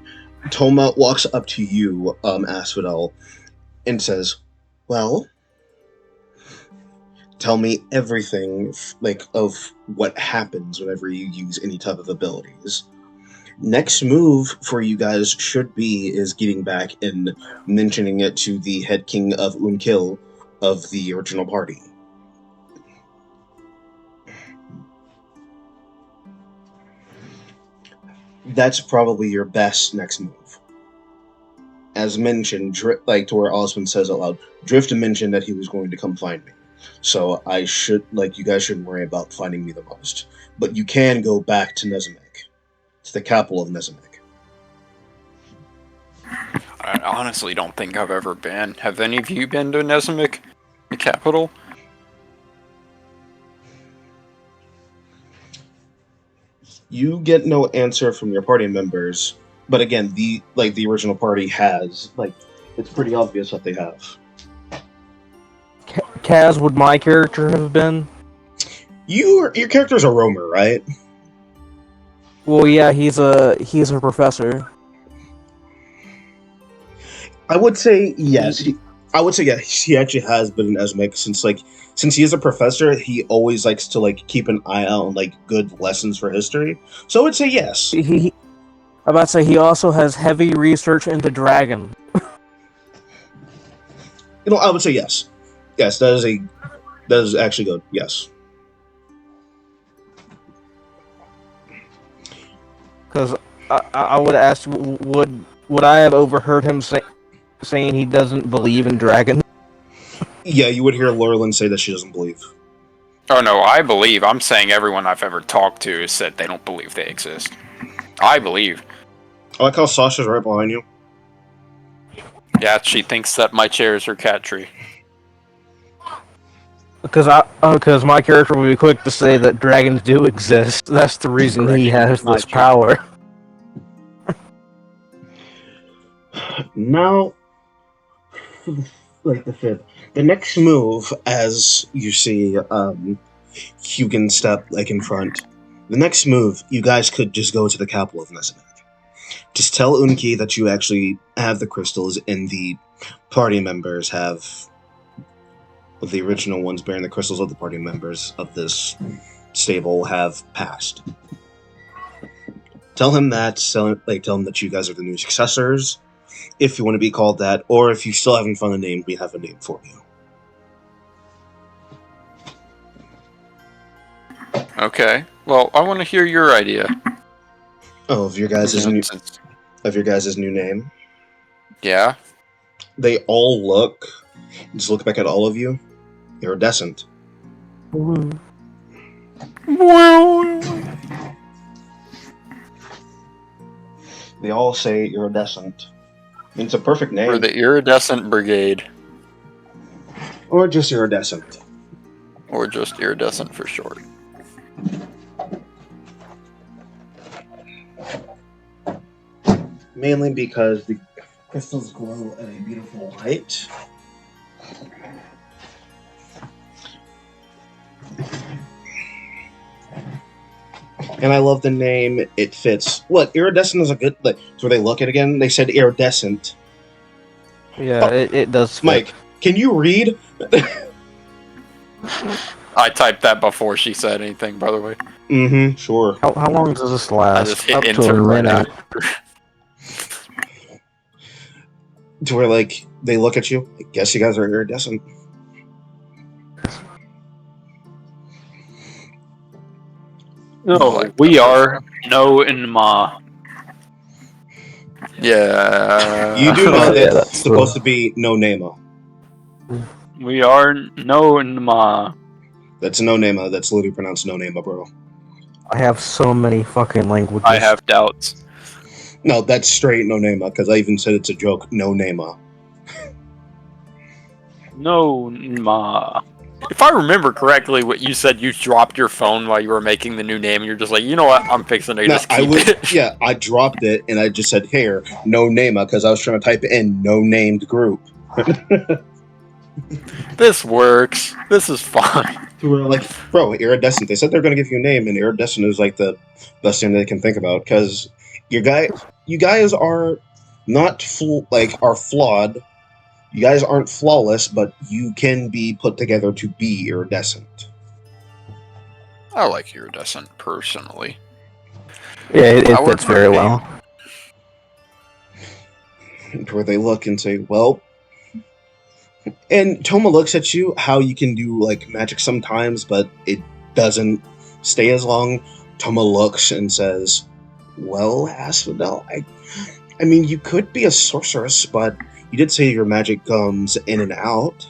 Toma walks up to you, Asphodel, and says, well, tell me everything, of what happens whenever you use any type of abilities. Next move for you guys is getting back and mentioning it to the head king of Unkil of the original party. That's probably your best next move. As mentioned, to where Osmond says out loud, Drift mentioned that he was going to come find me. So you guys shouldn't worry about finding me the most. But you can go back to Nezamek. It's the capital of Nezamek. I honestly don't think I've ever been. Have any of you been to Nezamek, the capital? You get no answer from your party members, but again, the original party has, it's pretty obvious what they have. Kaz, would my character have been? Your character's a roamer, right? Well, yeah, he's a professor. I would say yes. I would say yes. He actually has been in Esmek since he is a professor. He always likes to keep an eye out on good lessons for history. So I would say yes. I'm about to say he also has heavy research into dragon. I would say yes. Yes, that is actually good. Yes. Because I would ask, would I have overheard him saying he doesn't believe in dragons? Yeah, you would hear Lorelyn say that she doesn't believe. Oh no, I believe. I'm saying everyone I've ever talked to has said they don't believe they exist. I believe. I like how Sasha's right behind you. Yeah, she thinks that my chair is her cat tree. Because my character would be quick to say that dragons do exist. That's the reason he has this power. Now, the fifth. The next move, as you see, Hugin step in front. The next move, you guys could just go to the capital of Nezamek. Just tell Unki that you actually have the crystals, and the party members have the original ones bearing the crystals of the party members of this stable have passed. Tell him that. Tell him that you guys are the new successors, if you want to be called that, or if you still haven't found a name, we have a name for you. Okay. Well, I want to hear your idea. Oh, of your guys' new name? Yeah. They all just look back at all of you. Iridescent. They all say iridescent. It's a perfect name. We're the Iridescent Brigade. Or just iridescent. Or just Iridescent for short. Mainly because the crystals glow at a beautiful light. And I love the name. It fits. What, iridescent is a good... so where they look at it again, they said iridescent. Yeah, it does fit. Mike, can you read? I typed that before she said anything, by the way. Mm-hmm, sure. How long does this I last? just hit Up to enter a right minute. after. To where, like, they look at you. I guess you guys are iridescent. No, Like we the are no and ma. Yeah. You do know Yeah, that's that's supposed to be no Nema. We are no and ma. That's no Nema. That's literally pronounced no Nema, bro. I have so many fucking languages. I have doubts. No, that's straight no Nema, because I even said it's a joke. No Nema. No and ma. If I remember correctly, what you said, you dropped your phone while you were making the new name, and you're just like, you know what, I'm fixing to No, just keep it. Yeah, I dropped it and I just said here, no Nema, because I was trying to type in no named group. This works. This is fine. So we're like, bro, iridescent. They said they're going to give you a name, and iridescent is like the best thing they can think about, because you guys are not are flawed. You guys aren't flawless, but you can be put together to be iridescent. I like iridescent, personally. Yeah, it I fits work very my well. Where they look and say, well, and Toma looks at you, how you can do like magic sometimes, but it doesn't stay as long. Toma looks and says, well, Asphodel, I mean, you could be a sorceress, but you did say your magic comes in and out.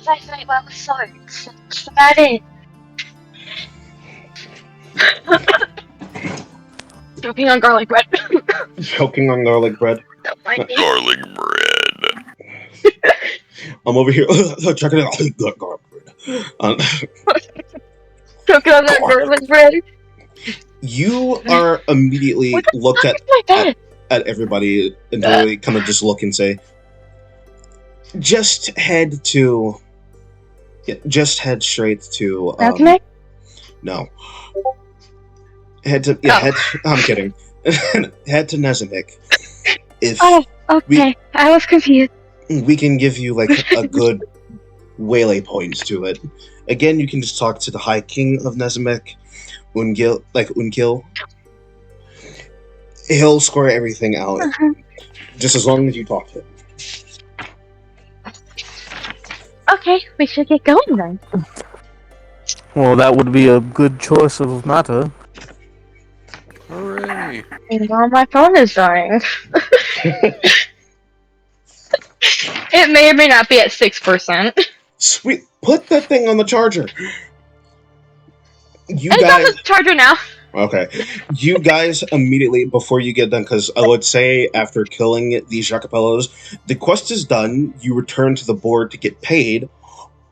I fight well with swords. That's about it. Choking on garlic bread. Choking on garlic bread. Don't mind me. Garlic bread. I'm over here. Check it out. Garlic bread. Choking on that garlic bread. You are immediately What the looked fuck at is my bed? at everybody and really kind of just look and say, just head straight to That's me? no. Head to I'm kidding. Head to Nezamik. If Oh, okay. I was confused. we can give you like a good waylay points to it. Again, you can just talk to the High King of Nezamik, Unkil. He'll square everything out. Just as long as you talk to him. Okay, we should get going then. Well, that would be a good choice of matter. Hooray. Meanwhile, my phone is dying. It may or may not be at 6%. Sweet, put that thing on the charger. You It's on guys, the charger now. okay. You guys immediately before you get done, because I would say after killing these Jacapellos, the quest is done. You return to the board to get paid.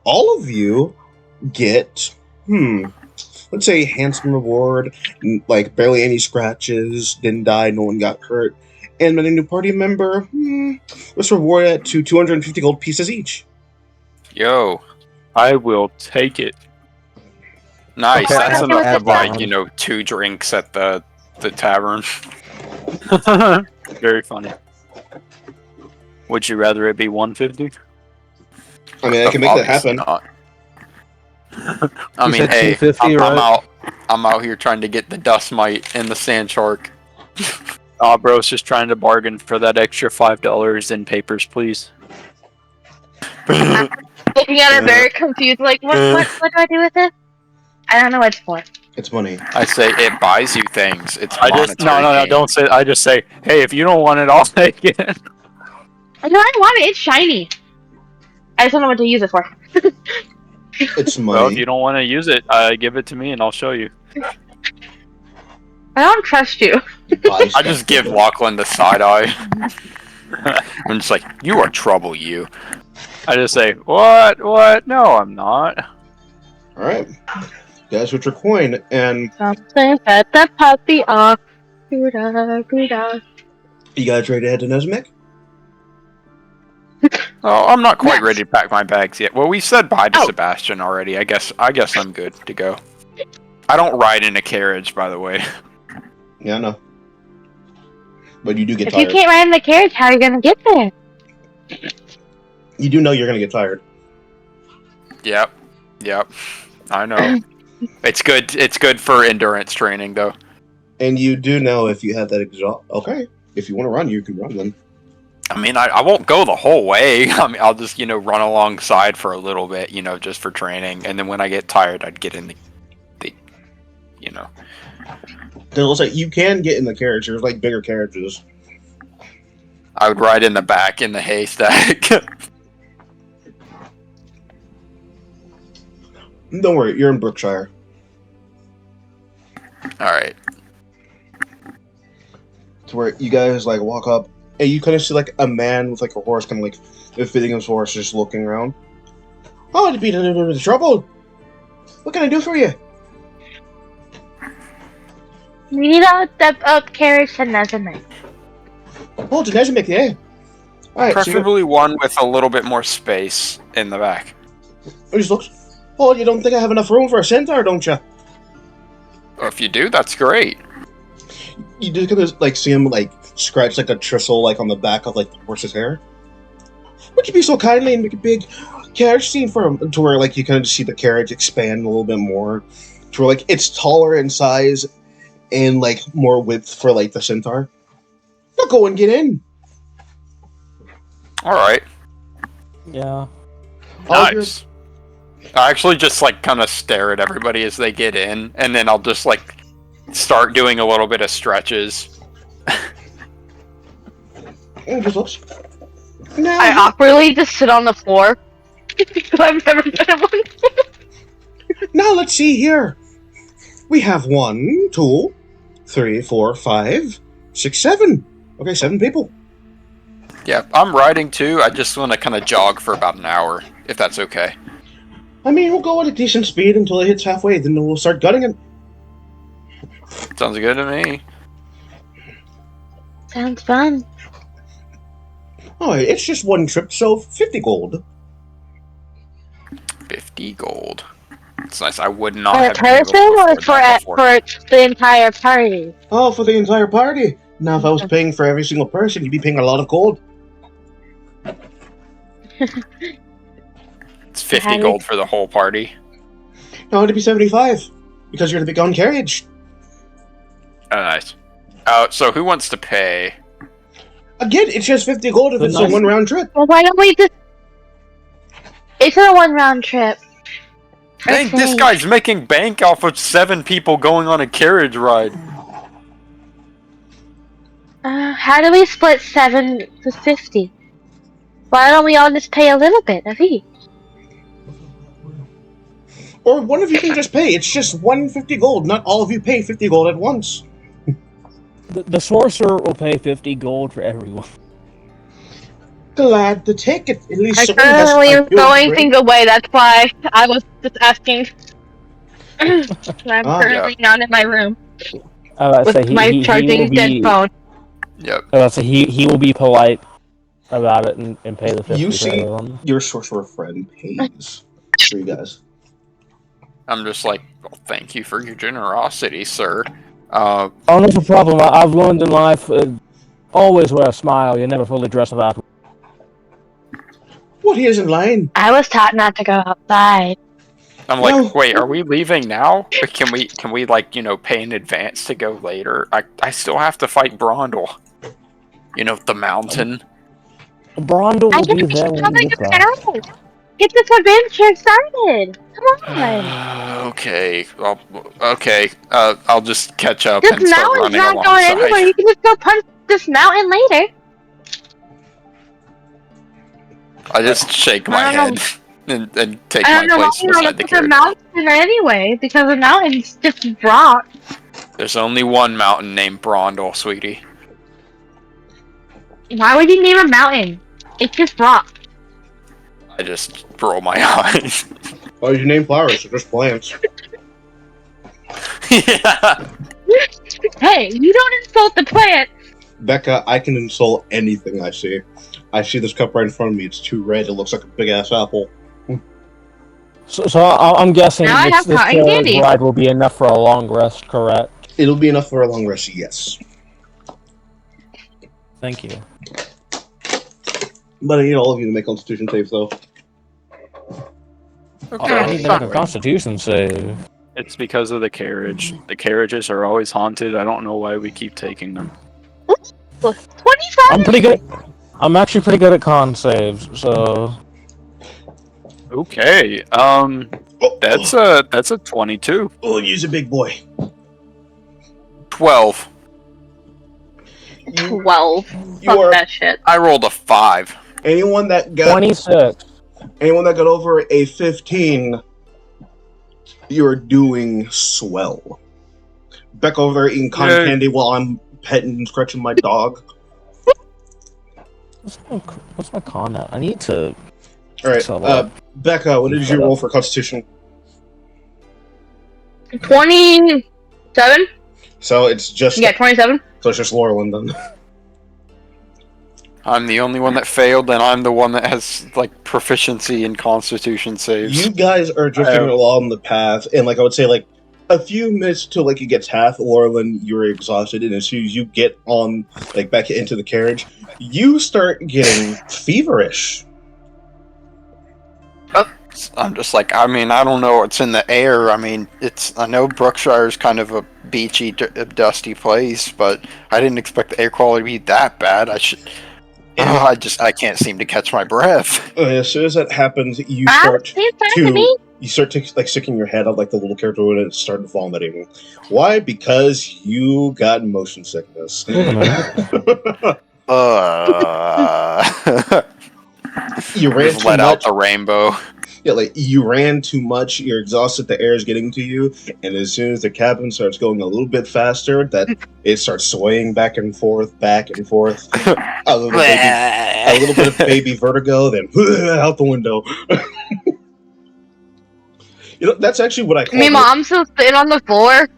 All of you get, let's say handsome reward, like barely any scratches, didn't die, no one got hurt, and met a new party member. Let's reward it to 250 gold pieces each. Yo. I will take it. Nice. Okay, That's I enough to have buy, that. 2 drinks at the tavern. Very funny. Would you rather it be 150? I mean, I can make that happen. Not. I You mean, said hey, 250, right? I'm out here trying to get the dust mite and the sand shark. Aw, bro's just trying to bargain for that extra $5 in papers, please. Looking at it very confused, like, what do I do with this? I don't know what it's for. It's money. I say it buys you things. It's I just no, monetary gain. don't say. I just say, hey, if you don't want it, I'll take it. No, I want it. It's shiny. I just don't know what to use it for. It's Well, if money. you don't want to use it, give it to me and I'll show you. I don't trust you. I just give Lachlan the side eye. I'm just like, you are trouble, you. I just say, what? No, I'm not. All right, guys, with your coin, and Something set the puppy off. Gouda. you guys ready to head to Nezamik? Oh, I'm not quite Yes. ready to pack my bags yet. Well, we said bye to Oh. Sebastian already. I guess I'm good to go. I don't ride in a carriage, by the way. Yeah, I know. But you do get If you tired. can't ride in the carriage, how are you gonna get there? You do know you're gonna get tired. Yep. I know. It's good for endurance training, though. And you do know if you have that exhaust. Okay, if you want to run, you can run then. I mean, I won't go the whole way. I mean, I'll just, run alongside for a little bit, just for training. And then when I get tired, I'd get in the It looks like you can get in the carriage. There's like bigger carriages. I would ride in the back in the haystack. Don't worry, you're in Brookshire. Alright. To where you guys like walk up, and you kind of see like a man with like a horse, kind of like fitting his horse, just looking around. Oh, to be in a little bit of trouble. What can I do for you? We need a step-up carriage to Nezamic. Oh, to Nezamic, yeah. Alright, Preferably one with a little bit more space in the back. he just looks. Oh, you don't think I have enough room for a centaur, don't you? Well, if you do, that's great. You just kind of like see him like scratch like a tristle like on the back of like the horse's hair. Would you be so kindly and make a big carriage scene for him? To where like you kind of see the carriage expand a little bit more, to where like it's taller in size and like more width for like the centaur. Now go and get in. All right. Yeah. Nice. I actually just like kind of stare at everybody as they get in, and then I'll just like start doing a little bit of stretches. Just looks. Now, I awkwardly just sit on the floor. Because I've never been in one. now let's see here. We have 1, 2, 3, 4, 5, 6, 7. Okay, 7 people. Yeah, I'm riding too. I just want to kind of jog for about an hour, if that's okay. I mean, we'll go at a decent speed until it hits halfway, then we'll start gutting it. Sounds good to me. Sounds fun. Oh, it's just 1 trip, so 50 gold. 50 gold. It's nice. I would not For a have been able to person or afford that before. for the entire party? Oh, for the entire party. Now, if I was paying for every single person, you'd be paying a lot of gold. It's 50 gold for the whole party. No, it'd be 75 because you're the big gun carriage. Oh, nice. So who wants to pay? Again, it's just 50 gold if it's a 1 round trip. Well, why don't we just... It's a 1 round trip. Dang, this guy's making bank off of 7 people going on a carriage ride. How do we split 7 to 50? Why don't we all just pay a little bit of each? Or one of you can just pay. It's just 150 gold. Not all of you pay 50 gold at once. The sorcerer will pay 50 gold for everyone. Glad to take it. At least I someone has currently a am good throwing rate. things away, that's why I was just asking. I'm currently not in my room with my charging dead phone. Yep. He will be polite about it and pay the 50 You for see, everyone. your sorcerer friend pays for you guys. I'm just like, well, thank you for your generosity, sir. Oh, no problem. I've learned in life, always wear a smile. You're never fully dressed up. What, he isn't lying? I was taught not to go outside. I'm like, No. wait, are we leaving now? Can we like, pay in advance to go later? I still have to fight Brondel. The mountain. Brondel I will can be there when we get there. Get this adventure started. Come on. Okay. Well, okay. I'll just catch up This and start mountain's running not alongside. going anywhere. You can just go punch this mountain later. I just shake my I head don't and take I my don't know why place you don't beside the look at the carriage. mountain anyway, because the mountain's just rock. There's only one mountain named Brondel, sweetie. Why would you name a mountain? It's just rock. I just roll my eyes. Oh, you name flowers, they're just plants. Yeah. Hey, you don't insult the plant. Becca, I can insult anything I see. I see this cup right in front of me. It's too red. It looks like a big-ass apple. So I'm guessing Now I have this cotton carriage candy. ride will be enough for a long rest, correct? It'll be enough for a long rest, yes. Thank you. But I need all of you to make Constitution saves, though. I need to make a Constitution save. It's because of the carriage. The carriages are always haunted. I don't know why we keep taking them. 25. I'm pretty good. I'm actually pretty good at con saves, so. Okay. That's a 22. Oh, use a big boy. 12. 12. You Fuck are that shit. I rolled a 5. anyone that got 26. anyone that got over a 15. You are doing swell. Back over there eating cotton candy while I'm petting and scratching my dog. What's my con at? I need to. All right, Becca, what did you roll for Constitution? 27? So it's just 27. So it's just Laurelin then. I'm the only one that failed, and I'm the one that has like proficiency in Constitution saves. You guys are drifting along the path, and like I would say, like a few minutes till like it gets half. Laurelin, you're exhausted, and as soon as you get on like back into the carriage, you start getting feverish. I'm just like, I mean, I don't know what's in the air. I mean, I know Brookshire's kind of a beachy, dusty place, but I didn't expect the air quality to be that bad. I can't seem to catch my breath. As soon as that happens, you start to like sticking your head out like the little character would and start vomiting. Why? Because you got motion sickness. You ran just let out the rainbow. Yeah, like you ran too much, you're exhausted, the air is getting to you, and as soon as the cabin starts going a little bit faster, that it starts swaying back and forth. A little bit of baby vertigo, then out the window. You know, that's actually what I call Mom's still sitting on the floor.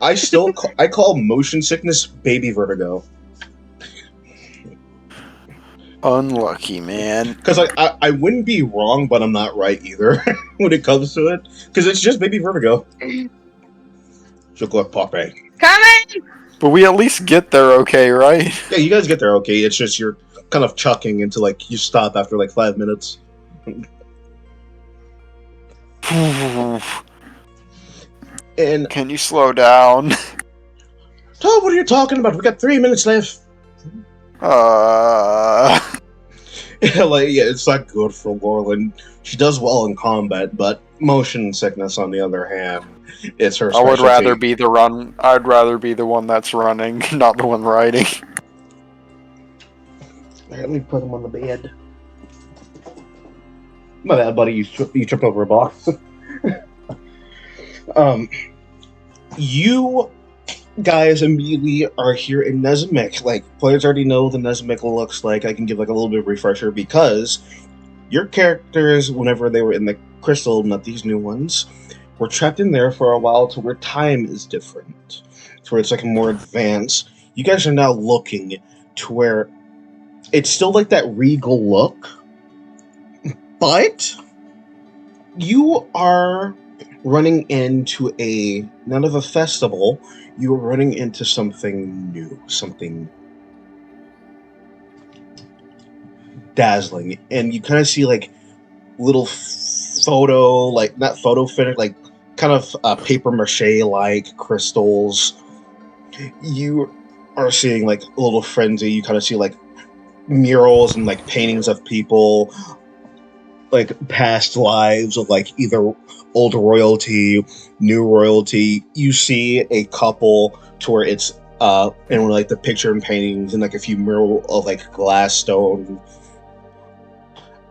I call motion sickness baby vertigo. Unlucky, man. Because like I wouldn't be wrong, but I'm not right either when it comes to it. Because it's just baby vertigo. Chocolate Poppy. Coming! But we at least get there okay, right? Yeah, you guys get there okay. It's just you're kind of chucking into like you stop after like 5 minutes. And can you slow down? Todd, what are you talking about? We got 3 minutes left. It's not good for Laurelin. She does well in combat, but motion sickness, on the other hand, it's her specialty. I'd rather be the one that's running, not the one riding. Let me put him on the bed. My bad, buddy. You tripped over a box. You guys immediately are here in Nezamic. Like, players already know what the Nezamic looks like. I can give like a little bit of refresher because your characters, whenever they were in the crystal, not these new ones, were trapped in there for a while to where time is different. To where it's like more advanced. You guys are now looking to where it's still like that regal look, but you are running into none of a festival, you are running into something new, something dazzling, and you kind of see like little photo, like not photo finish, like kind of paper mache like crystals. You are seeing like a little frenzy. You kind of see like murals and like paintings of people, like past lives of like either old royalty, new royalty. You see a couple to where it's and like the picture and paintings and like a few mural of like glass stone.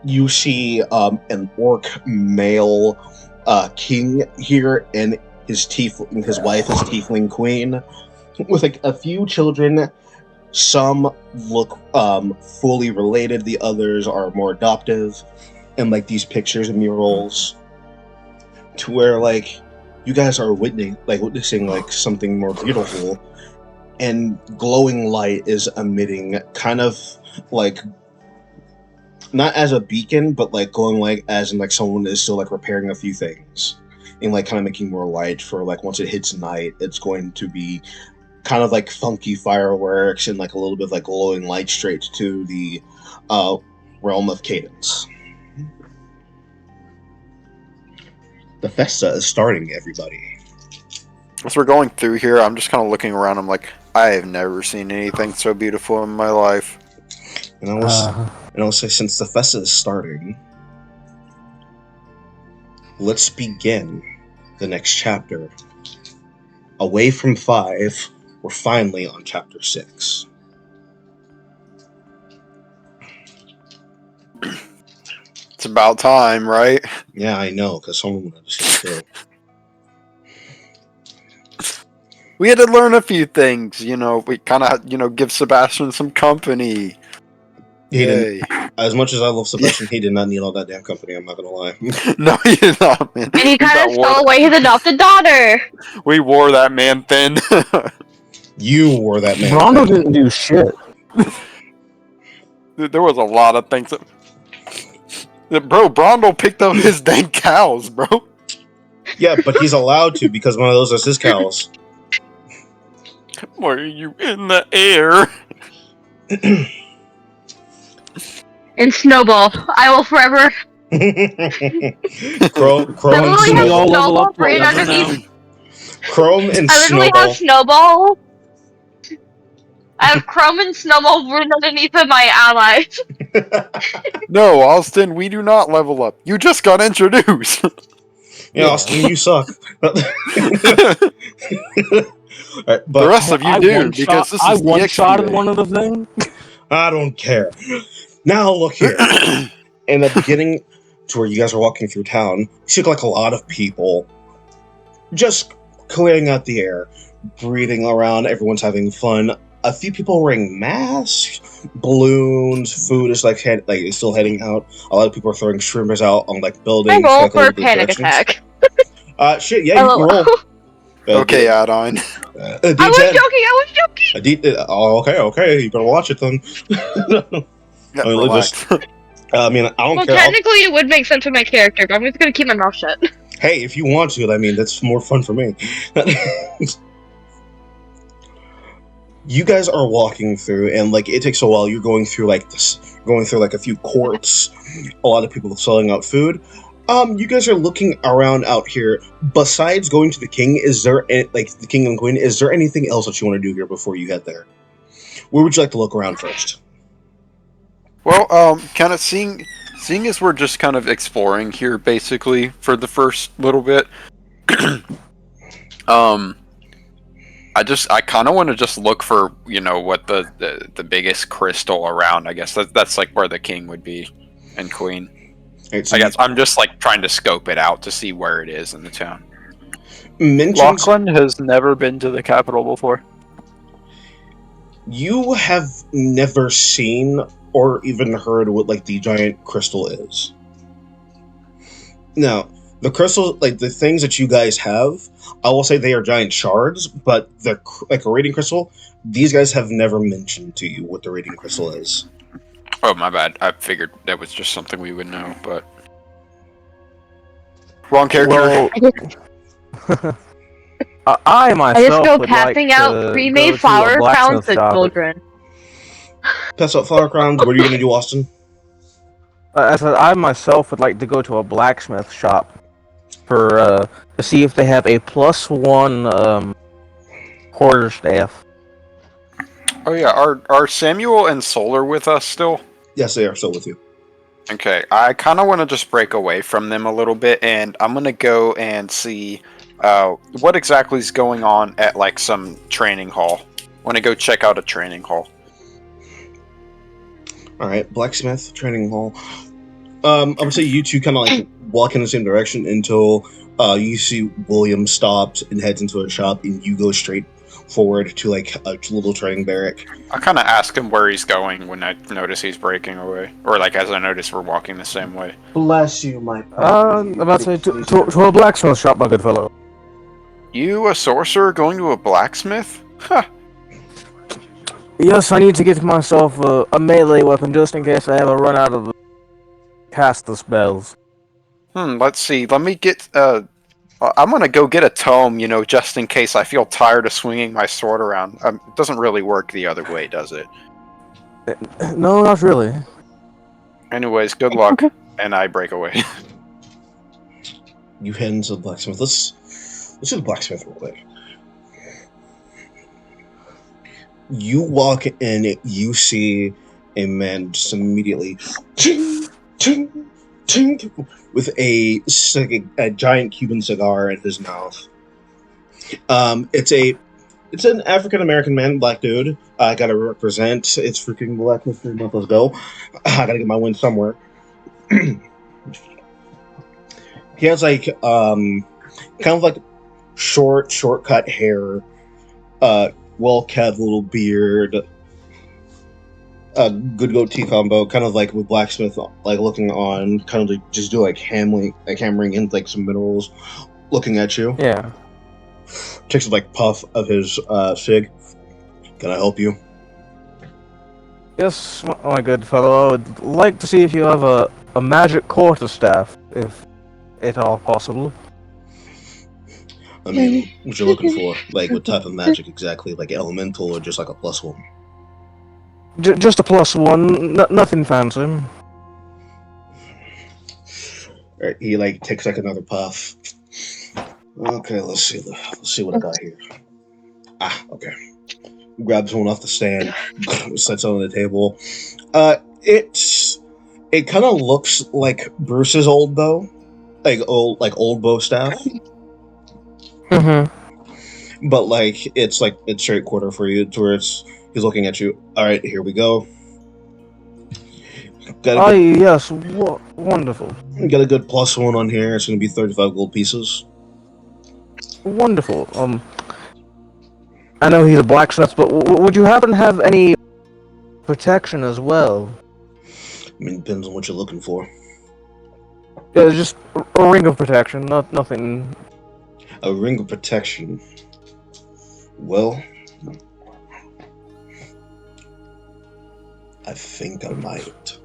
You see an orc male king here and his wife is tiefling queen with like a few children. Some look fully related, the others are more adoptive, and like these pictures and murals to where like you guys are witnessing like something more beautiful, and glowing light is emitting kind of like not as a beacon, but like glowing light as in like someone is still like repairing a few things and like kind of making more light for like once it hits night, it's going to be kind of like funky fireworks and like a little bit of like glowing light straight to the realm of Cadence. The Festa is starting, everybody. As we're going through here, I'm just kind of looking around. I'm like, I have never seen anything so beautiful in my life. And I'll say, since the Festa is starting, let's begin the next chapter. Away from 5, we're finally on chapter 6. It's about time, right? Yeah, I know, because someone would just kill. We had to learn a few things, you know. We kind of, give Sebastian some company. He didn't. As much as I love Sebastian, he did not need all that damn company. I'm not gonna lie. No, he did not, man. And he kind of stole away his adopted daughter. We wore that man thin. You wore that man. Rondo didn't do shit. There was a lot of things bro, Brondel picked up his dang cows, bro. Yeah, but he's allowed to because one of those is his cows. Why are you in the air? And Snowball, I will forever. Chrome and Snowball right underneath. Chrome and I literally Snowball. have Snowball. I have Chrome and Snowball written underneath of my allies. No, Austin, we do not level up. You just got introduced. Yeah, Austin, you suck. Right, but the rest of you do, because this is I one-shotted one of the things. I don't care. Now look here. In the beginning, to where you guys are walking through town, you see like a lot of people just clearing out the air, breathing around. Everyone's having fun. A few people wearing masks, balloons, food is like it's still heading out. A lot of people are throwing streamers out on like buildings. I roll for a panic attack. Shit, yeah, you can roll. Okay, add-on. I was joking. Okay, you better watch it then. Yeah, I mean, I don't well, care. technically, it would make sense for my character, but I'm just gonna keep my mouth shut. Hey, if you want to, I mean, that's more fun for me. You guys are walking through, and like it takes a while. You're going through like a few courts. A lot of people selling out food. You guys are looking around out here. Besides going to the king, is there the king and queen? Is there anything else that you want to do here before you head there? Where would you like to look around first? Well, kind of seeing as we're just kind of exploring here, basically for the first little bit. I kind of want to just look for what the biggest crystal around. I guess that's like where the king would be and queen. Right, so I guess I'm just like trying to scope it out to see where it is in the town. Lachlan has never been to the capital before. You have never seen or even heard what like the giant crystal is. Now, the crystal, like the things that you guys have, I will say they are giant shards, but the like a radiant crystal, these guys have never mentioned to you what the radiant crystal is. Oh, my bad. I figured that was just something we would know, but... Wrong character. Well, I myself I just go would passing like out pre-made flower crowns to children. Pass out flower crowns? What are you going to do, Austin? I said I myself would like to go to a blacksmith shop to see if they have a +1 quarterstaff. Oh yeah, are Samuel and Solar with us still? Yes, they are still with you. Okay, I kind of want to just break away from them a little bit, and I'm going to go and see what exactly is going on at like some training hall. I want to go check out a training hall. Alright, blacksmith, training hall. I would say you two kind of like walk in the same direction until you see William stops and heads into a shop, and you go straight forward to like a little training barrack. I kind of ask him where he's going when I notice he's breaking away, or like as I notice we're walking the same way. Bless you, my. I'm about to say to a blacksmith shop, my good fellow. You, a sorcerer, going to a blacksmith? Huh. Yes, I need to get myself a melee weapon just in case I ever run out of cast the spells. Let's see. Let me get. I'm gonna go get a tome, just in case I feel tired of swinging my sword around. It doesn't really work the other way, does it? No, not really. Anyways, good luck, and I break away. You head into the blacksmith. Let's do the blacksmith real quick. You walk in, you see a man just immediately ting, ting, ting, with a giant Cuban cigar in his mouth. It's an African American man, black dude. I gotta represent. It's freaking Black History Month. Let's go. I gotta get my win somewhere. He has like kind of like shortcut hair, well-kept little beard, a good goatee combo, kind of like with blacksmith, like looking on, kind of like just do like hammering in like some minerals, looking at you. Yeah. Takes a like puff of his cig. Can I help you? Yes, my good fellow. I would like to see if you have a magic quarterstaff, if at all possible. I mean, what you looking for? Like, what type of magic exactly? Like elemental or just like a +1? Just a +1, nothing fancy. Alright, he like takes like another puff. Okay, let's see what I got here. Okay. Grabs one off the stand, sets it on the table. It kind of looks like Bruce's old bow, like old bow staff. Mm-hmm. But like it's straight quarter for you, to where he's looking at you. All right, here we go. Yes, wonderful. Got a good +1 on here. It's going to be 35 gold pieces. Wonderful. I know he's a blacksmith, but would you happen to have any protection as well? I mean, depends on what you're looking for. Yeah, just a ring of protection, nothing. A ring of protection. Well, I think I might.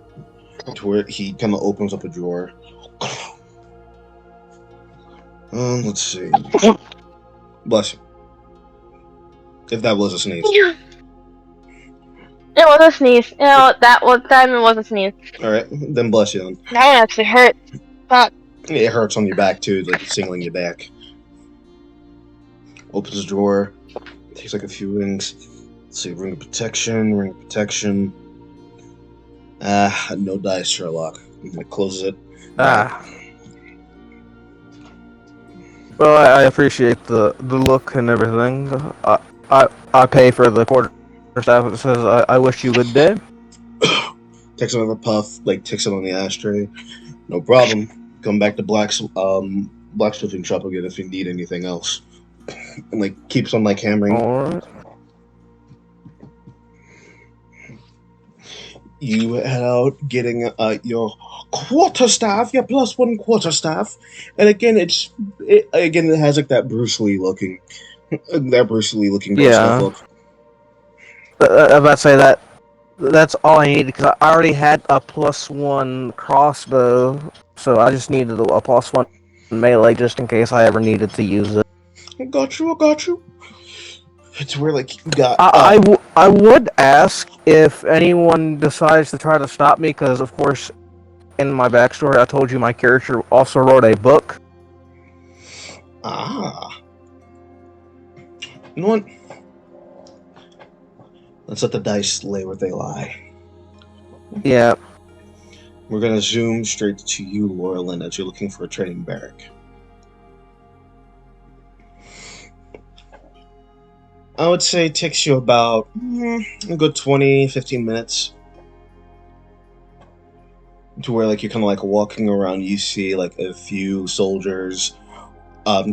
To where he kind of opens up a drawer. Let's see. Bless you. If that was a sneeze. It was a sneeze. You know, that one time it was a sneeze. Alright, then bless you then. That one actually hurt. Fuck. It hurts on your back too, like it's singling your back. Opens the drawer. Takes like a few rings. Let's see, ring of protection. No dice, Sherlock. It closes it. Well, I appreciate the look and everything. I pay for the quarterstaff. It says, I wish you good day. Takes another puff, like takes it on the ashtray. No problem. Come back to blacksmithing shop again if you need anything else. And like keeps on like hammering. Alright. You head out getting your quarterstaff, your +1 quarterstaff, and again it has like that Bruce Lee looking Yeah. look. I was about to say that's all I needed, because I already had a +1 crossbow, so I just needed a +1 melee just in case I ever needed to use it. I got you. It's where like you got. I would ask if anyone decides to try to stop me, because of course, in my backstory, I told you my character also wrote a book. You know what? Let's let the dice lay where they lie. Yeah. We're gonna zoom straight to you, Laurelyn, as you're looking for a training barrack. I would say it takes you about a good 20-15 minutes. To where like you're kind of like walking around, you see like a few soldiers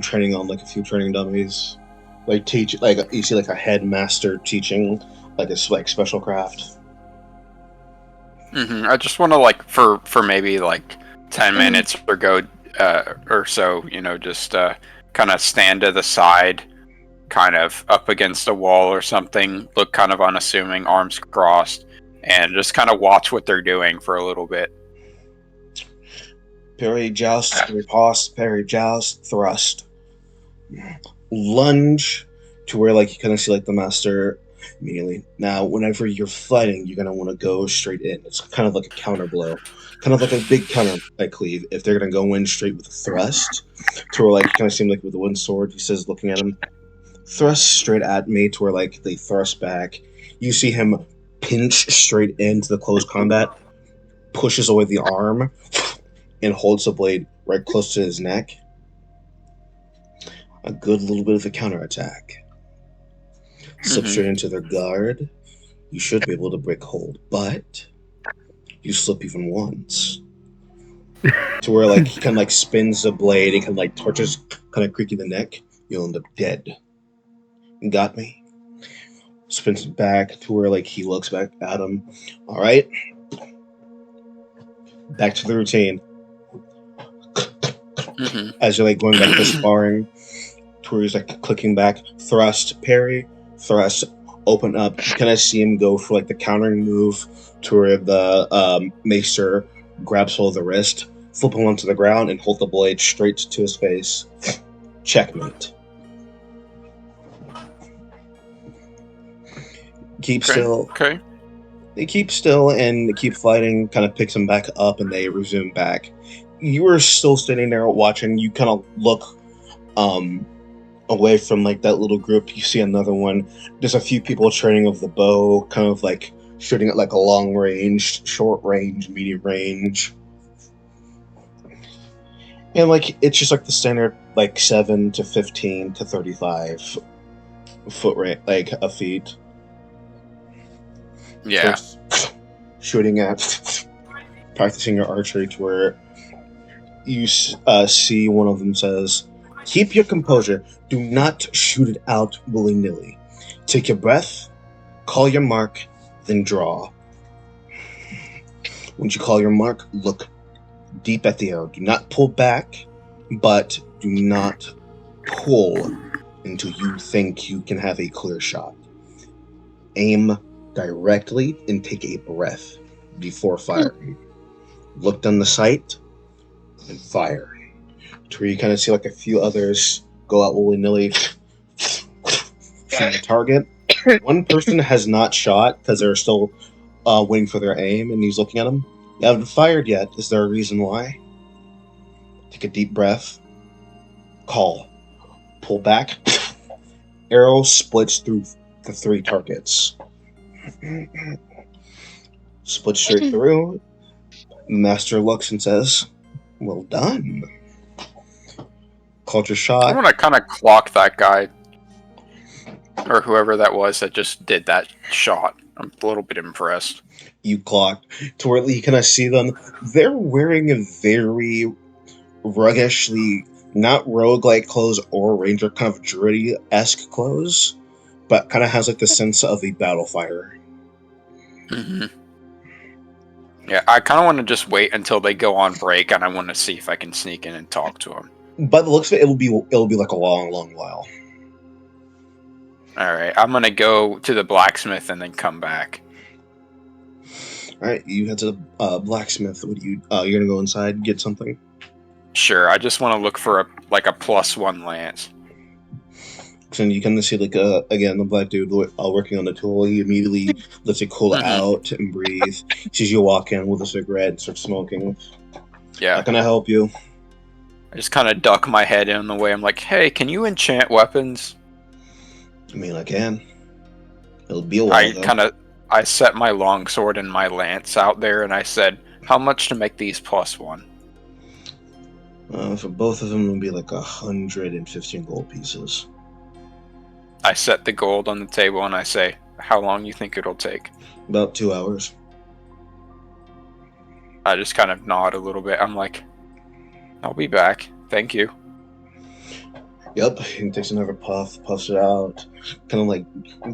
training on like a few training dummies. Like you see like a headmaster teaching like a special craft. I just want to like for maybe like 10 minutes or so, just kind of stand to the side, kind of up against a wall or something, look kind of unassuming, arms crossed, and just kind of watch what they're doing for a little bit. Parry, joust, riposte, parry, joust, thrust. Lunge, to where like you kind of see like the master immediately. Now, whenever you're fighting, you're gonna want to go straight in. It's kind of like a counter blow, kind of like a big counter like cleave. If they're gonna go in straight with a thrust, to where like you kind of seem like with the wooden sword, he says, looking at him, thrust straight at me, to where like they thrust back. You see him pinch straight into the close combat, pushes away the arm, and holds the blade right close to his neck. A good little bit of a counterattack. Slip straight into their guard. You should be able to break hold, but you slip even once. To where like he kind of like spins the blade and kind of like torches, kind of creaking the neck. You'll end up dead. Got me? Spins it back to where like he looks back at him. All right. Back to the routine. As you're like going back to sparring, to where he's like clicking back, thrust, parry, thrust, open up. You kind of see him go for like the countering move to where the maester grabs hold of the wrist, flip him onto the ground, and hold the blade straight to his face. Checkmate. Keep still. Okay. They keep still and keep fighting, kind of picks them back up, and they resume back. You were still standing there watching. You kind of look away from like that little group. You see another one. There's a few people training with the bow, kind of like shooting at like a long range, short range, medium range. And like it's just like the standard like 7 to 15 to 35 foot range, like a feet. Yeah. Shooting at, practicing your archery, to where you see one of them says, "Keep your composure. Do not shoot it out willy-nilly. Take your breath, call your mark, then draw. Once you call your mark, look deep at the arrow. Do not pull back, but do not pull until you think you can have a clear shot. Aim directly and take a breath before firing. Look down the sight and fire." To where you kind of see like a few others go out willy-nilly from the target. One person has not shot because they're still waiting for their aim, and he's looking at them. You haven't fired yet. Is there a reason why? Take a deep breath. Call. Pull back. Arrow splits through the 3 targets. Split straight through. Master looks and says, "Well done." Called your shot. I want to kind of clock that guy, or whoever that was that just did that shot. I'm a little bit impressed. You clocked to where you kind of see them. They're wearing a very ruggishly, not roguelike clothes or ranger, kind of druid-esque clothes, but kind of has like the sense of a battle fighter. Yeah, I kind of want to just wait until they go on break, and I want to see if I can sneak in and talk to them. By the looks of it, it'll be like a long, long while. All right, I'm gonna go to the blacksmith and then come back. All right, you head to the blacksmith. What do you? You're gonna go inside and get something. Sure, I just want to look for a +1 lance. So you kind of see like again the black dude working on the tool. He immediately lets it cool out and breathe. He sees you walk in with a cigarette and starts smoking. Yeah. How can I help you? I just kind of duck my head in the way. I'm like, "Hey, can you enchant weapons?" I mean, I can. It'll be a while. I set my longsword and my lance out there, and I said, "How much to make these +1?" For both of them, it'll be like 115 gold pieces. I set the gold on the table, and I say, "How long you think it'll take?" About 2 hours. I just kind of nod a little bit. I'm like, "I'll be back. Thank you." Yep, he takes another puff, puffs it out, kind of like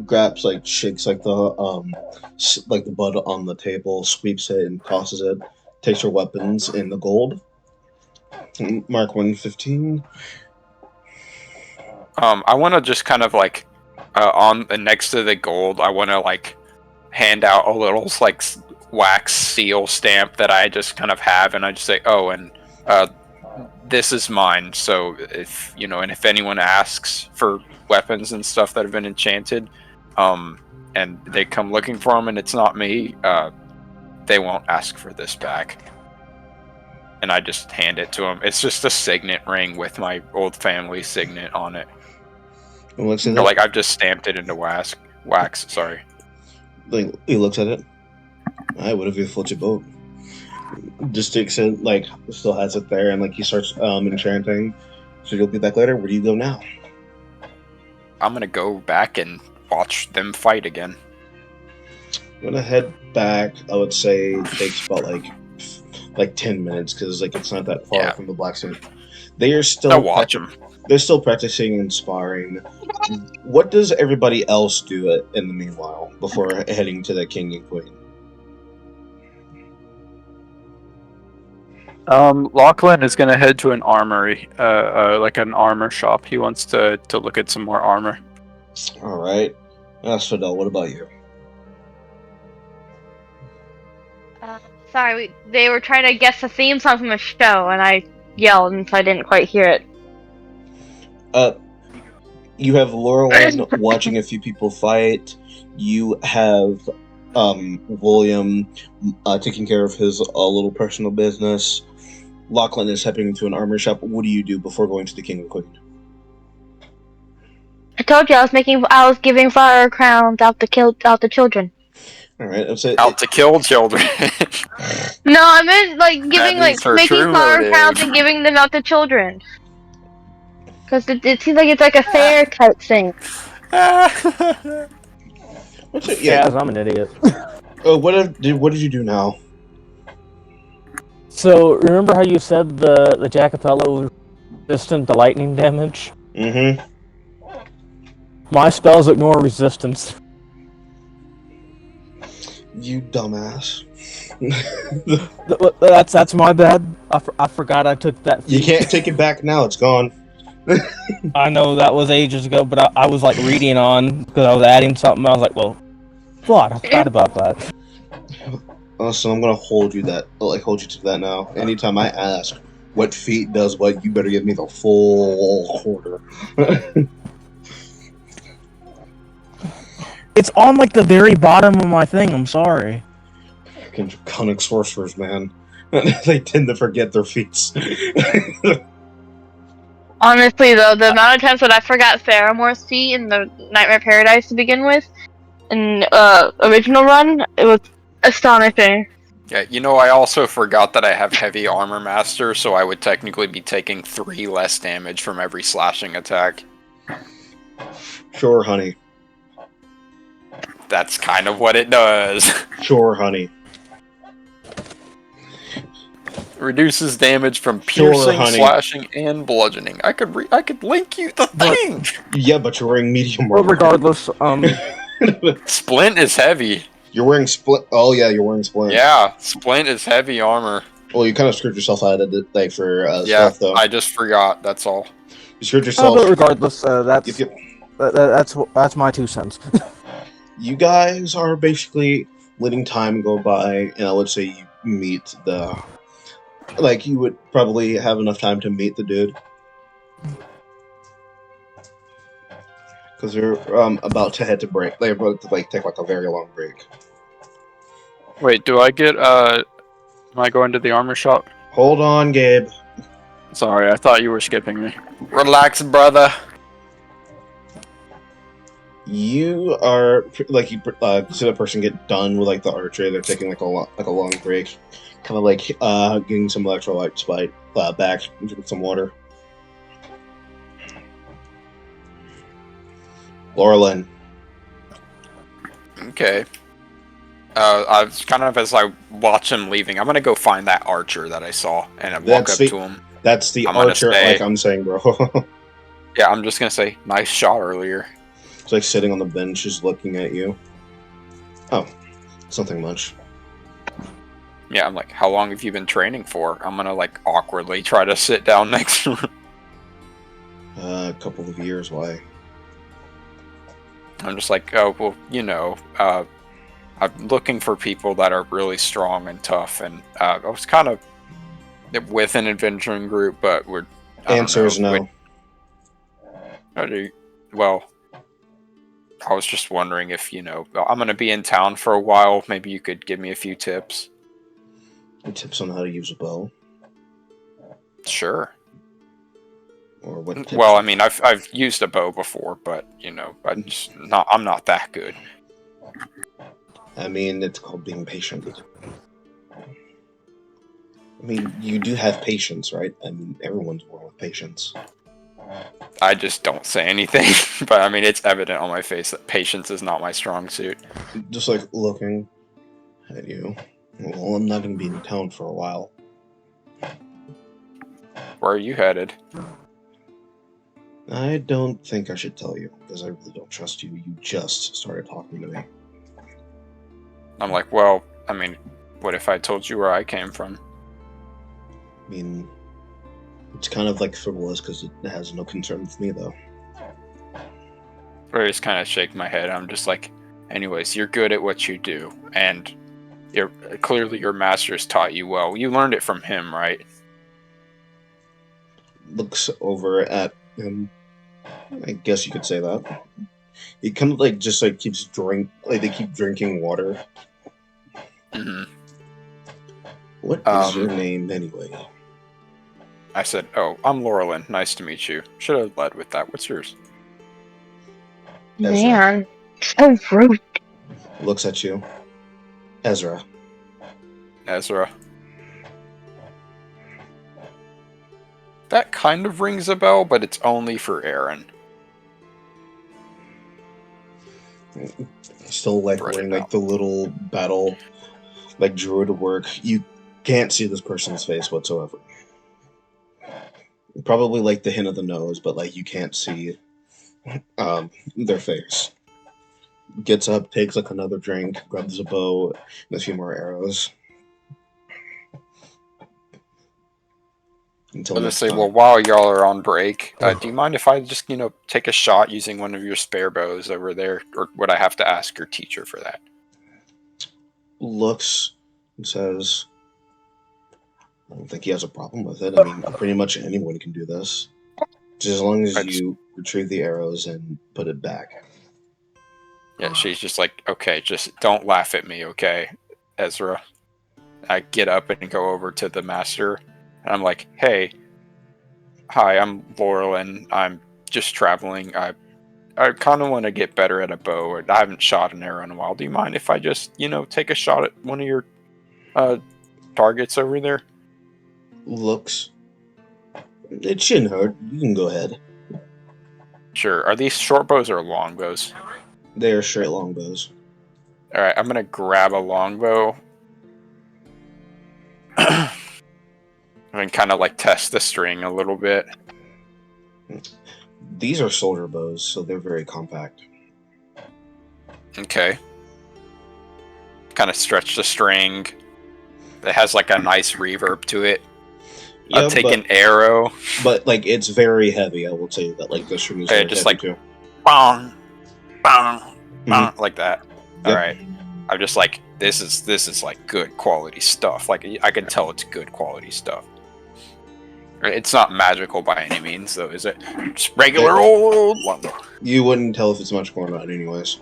grabs, like shakes like the bud on the table, sweeps it and tosses it, takes your weapons and the gold. Mark 115. I want to just kind of like on next to the gold, I want to like hand out a little like wax seal stamp that I just kind of have, and I just say, "Oh, and this is mine." So if anyone asks for weapons and stuff that have been enchanted, and they come looking for them and it's not me, they won't ask for this back. And I just hand it to them. It's just a signet ring with my old family signet on it. Looks at Or like I've just stamped it into wax. Sorry. Like he looks at it. I would have you float your boat. Just takes it, like still has it there, and like he starts enchanting. So you'll be back later. Where do you go now? I'm gonna go back and watch them fight again. I'm gonna head back. I would say it takes about like 10 minutes because like it's not that far from the blacksmith. They are still I'll watch them. They're still practicing and sparring. What does everybody else do in the meanwhile before heading to the king and queen? Lachlan is going to head to an armory, like an armor shop. He wants to look at some more armor. All right. Asphodel, what about you? Sorry, they were trying to guess the theme song from a show, and I yelled, and so I didn't quite hear it. You have Laureline watching a few people fight. You have William taking care of his little personal business. Lachlan is heading to an armor shop. What do you do before going to the king and queen? I told you I was giving flower crowns out the children. All right, out to kill children. No, I meant like giving making flower crowns and giving them out to children. Because it seems like it's like a fair type thing. Yeah, I'm an idiot. What did you do now? So remember how you said the Jacapello was resistant to lightning damage? Mm-hmm. My spells ignore resistance. You dumbass. That's my bad. I forgot I took that feat. You can't take it back now. It's gone. I know that was ages ago, but I was like reading on because I was adding something. I was like, well, what? I forgot about that. So I'm gonna hold you to that now. Anytime I ask what feat does what, you better give me the full quarter. It's on like the very bottom of my thing. I'm sorry. Fucking draconic sorcerers, man. They tend to forget their feats. Honestly, though, the amount of times that I forgot Faramore's feat in the Nightmare Paradise to begin with, in original run, it was astonishing. Yeah, I also forgot that I have Heavy Armor Master, so I would technically be taking 3 less damage from every slashing attack. Sure, honey. That's kind of what it does. Sure, honey. Reduces damage from piercing, sure, slashing, and bludgeoning. I could link you the thing. Yeah, but you're wearing medium armor. Well, regardless, Splint is heavy. You're wearing Splint. Oh yeah, you're wearing Splint. Yeah, Splint is heavy armor. Well, you kind of screwed yourself out of it for yeah, stuff, though. I just forgot. That's all. You screwed yourself. But regardless, that's my 2 cents. You guys are basically letting time go by, and I would say you meet the. Like, you would probably have enough time to meet the dude. Because they're about to head to break. They're about to take a very long break. Wait, do I get am I going to the armor shop? Hold on, Gabe. Sorry, I thought you were skipping me. Relax, brother. You are you see that person get done with the archery. They're taking a long break, kind of getting some electrolyte back and drinking some water. Laureline. Okay. I was kind of as I watch him leaving, I'm gonna go find that archer that I saw and I walk up to him. That's the archer, I'm saying, bro. Yeah, I'm just gonna say, nice shot earlier. It's sitting on the bench, just looking at you. Oh, something much. Yeah, I'm like, how long have you been training for? I'm gonna awkwardly try to sit down next to him. A couple of years, why? I'm just like, oh, well, I'm looking for people that are really strong and tough, and I was kind of with an adventuring group, but we're... Answer is no. Well, I was just wondering if, I'm going to be in town for a while. Maybe you could give me a few tips. Tips on how to use a bow? Sure. Or what tips? Well, I mean, I've used a bow before, but, I'm not that good. I mean, it's called being patient. I mean, you do have patience, right? I mean, everyone's born with patience. I just don't say anything, but I mean, it's evident on my face that patience is not my strong suit. Just like looking at you. Well, I'm not going to be in town for a while. Where are you headed? I don't think I should tell you, because I really don't trust you. You just started talking to me. I'm like, well, I mean, what if I told you where I came from? I mean, it's kind of like frivolous because it has no concern with me, though. I just kind of shake my head. I'm just like, anyways, you're good at what you do, and clearly your master's taught you well. You learned it from him, right? Looks over at him. I guess you could say that. He kind of keeps they keep drinking water. Mm-hmm. What is your name anyway? I said, oh, I'm Laurelin. Nice to meet you. Should have led with that. What's yours? Man, so rude. Looks at you. Ezra. Ezra. That kind of rings a bell, but it's only for Aaron. Still wearing the little battle druid work. You can't see this person's face whatsoever. Probably the hint of the nose, but you can't see their face. Gets up, takes another drink, grabs a bow and a few more arrows. Until next time. Well, while y'all are on break, do you mind if I just, take a shot using one of your spare bows over there? Or would I have to ask your teacher for that? Looks and says, I don't think he has a problem with it. I mean, pretty much anyone can do this. Just as long as you retrieve the arrows and put it back. Yeah, she's just like, okay, just don't laugh at me, okay, Ezra. I get up and go over to the master. And I'm like, hey, hi, I'm Laurelin. I'm just traveling. I kind of want to get better at a bow. I haven't shot an arrow in a while. Do you mind if I just, take a shot at one of your targets over there? Looks. It shouldn't hurt. You can go ahead. Sure. Are these short bows or long bows? They are straight long bows. Alright, I'm going to grab a longbow. And kind of test the string a little bit. These are soldier bows, so they're very compact. Okay. Kind of stretch the string. It has a nice reverb to it. Yeah, I'll take an arrow. But it's very heavy, I will tell you that. The string is very just heavy too. Bong, bong, bong, like that. Yep. Alright. I'm just this is good quality stuff. I can tell it's good quality stuff. It's not magical by any means, though, is it? Just regular old lumber. You wouldn't tell if it's magical or not, anyways.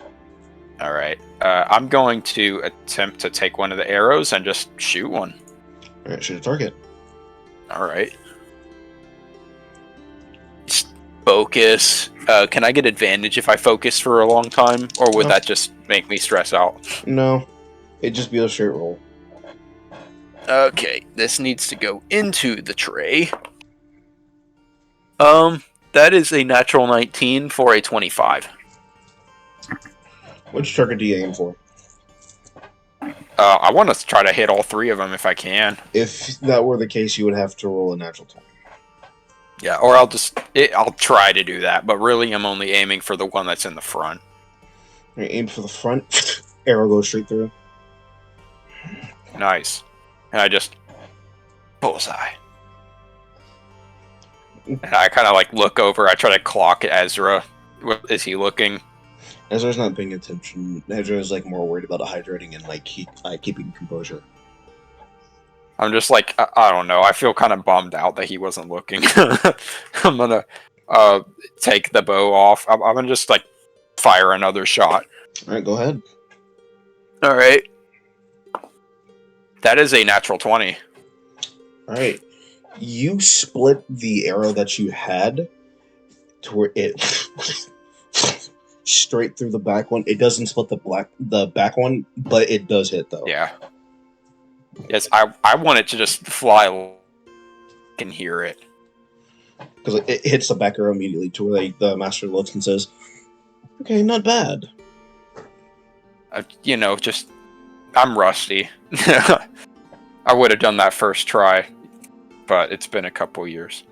Alright. I'm going to attempt to take one of the arrows and just shoot one. Alright, shoot a target. Alright. Focus. Can I get advantage if I focus for a long time? Or would that just make me stress out? No. It'd just be a straight roll. Okay, this needs to go into the tray. That is a natural 19 for a 25. Which target do you aim for? I want to try to hit all three of them if I can. If that were the case, you would have to roll a natural 20. Yeah, or I'll try to do that, but really I'm only aiming for the one that's in the front. You aim for the front, arrow goes straight through. Nice. And I just bullseye. And I kind of look over. I try to clock Ezra. Is he looking? Ezra's not paying attention. Ezra's more worried about hydrating and keeping composure. I'm just I don't know. I feel kind of bummed out that he wasn't looking. I'm gonna take the bow off. I'm gonna just fire another shot. All right, go ahead. All right. That is a natural 20. All right. You split the arrow that you had to where it straight through the back one. It doesn't split the back one, but it does hit though. Yeah. Yes, I want it to just fly. I can hear it. Because it hits the back arrow immediately to where the master looks and says, "Okay, not bad." I'm rusty. I would have done that first try, but it's been a couple years.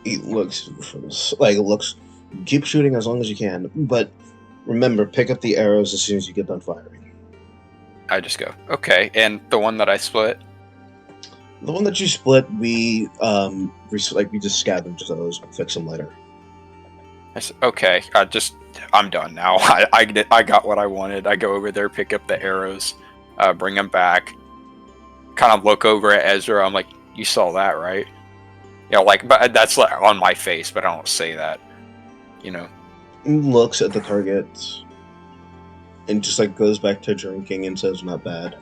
It looks keep shooting as long as you can, but remember, pick up the arrows as soon as you get done firing. I just go, okay, and the one that I split? The one that you split, we just scavenged those, fix them later. I said, okay, I'm done now. I got what I wanted. I go over there, pick up the arrows, bring them back, kind of look over at Ezra. I'm like, you saw that, right? But that's like on my face, but I don't say that, Looks at the target and just goes back to drinking and says, "Not bad."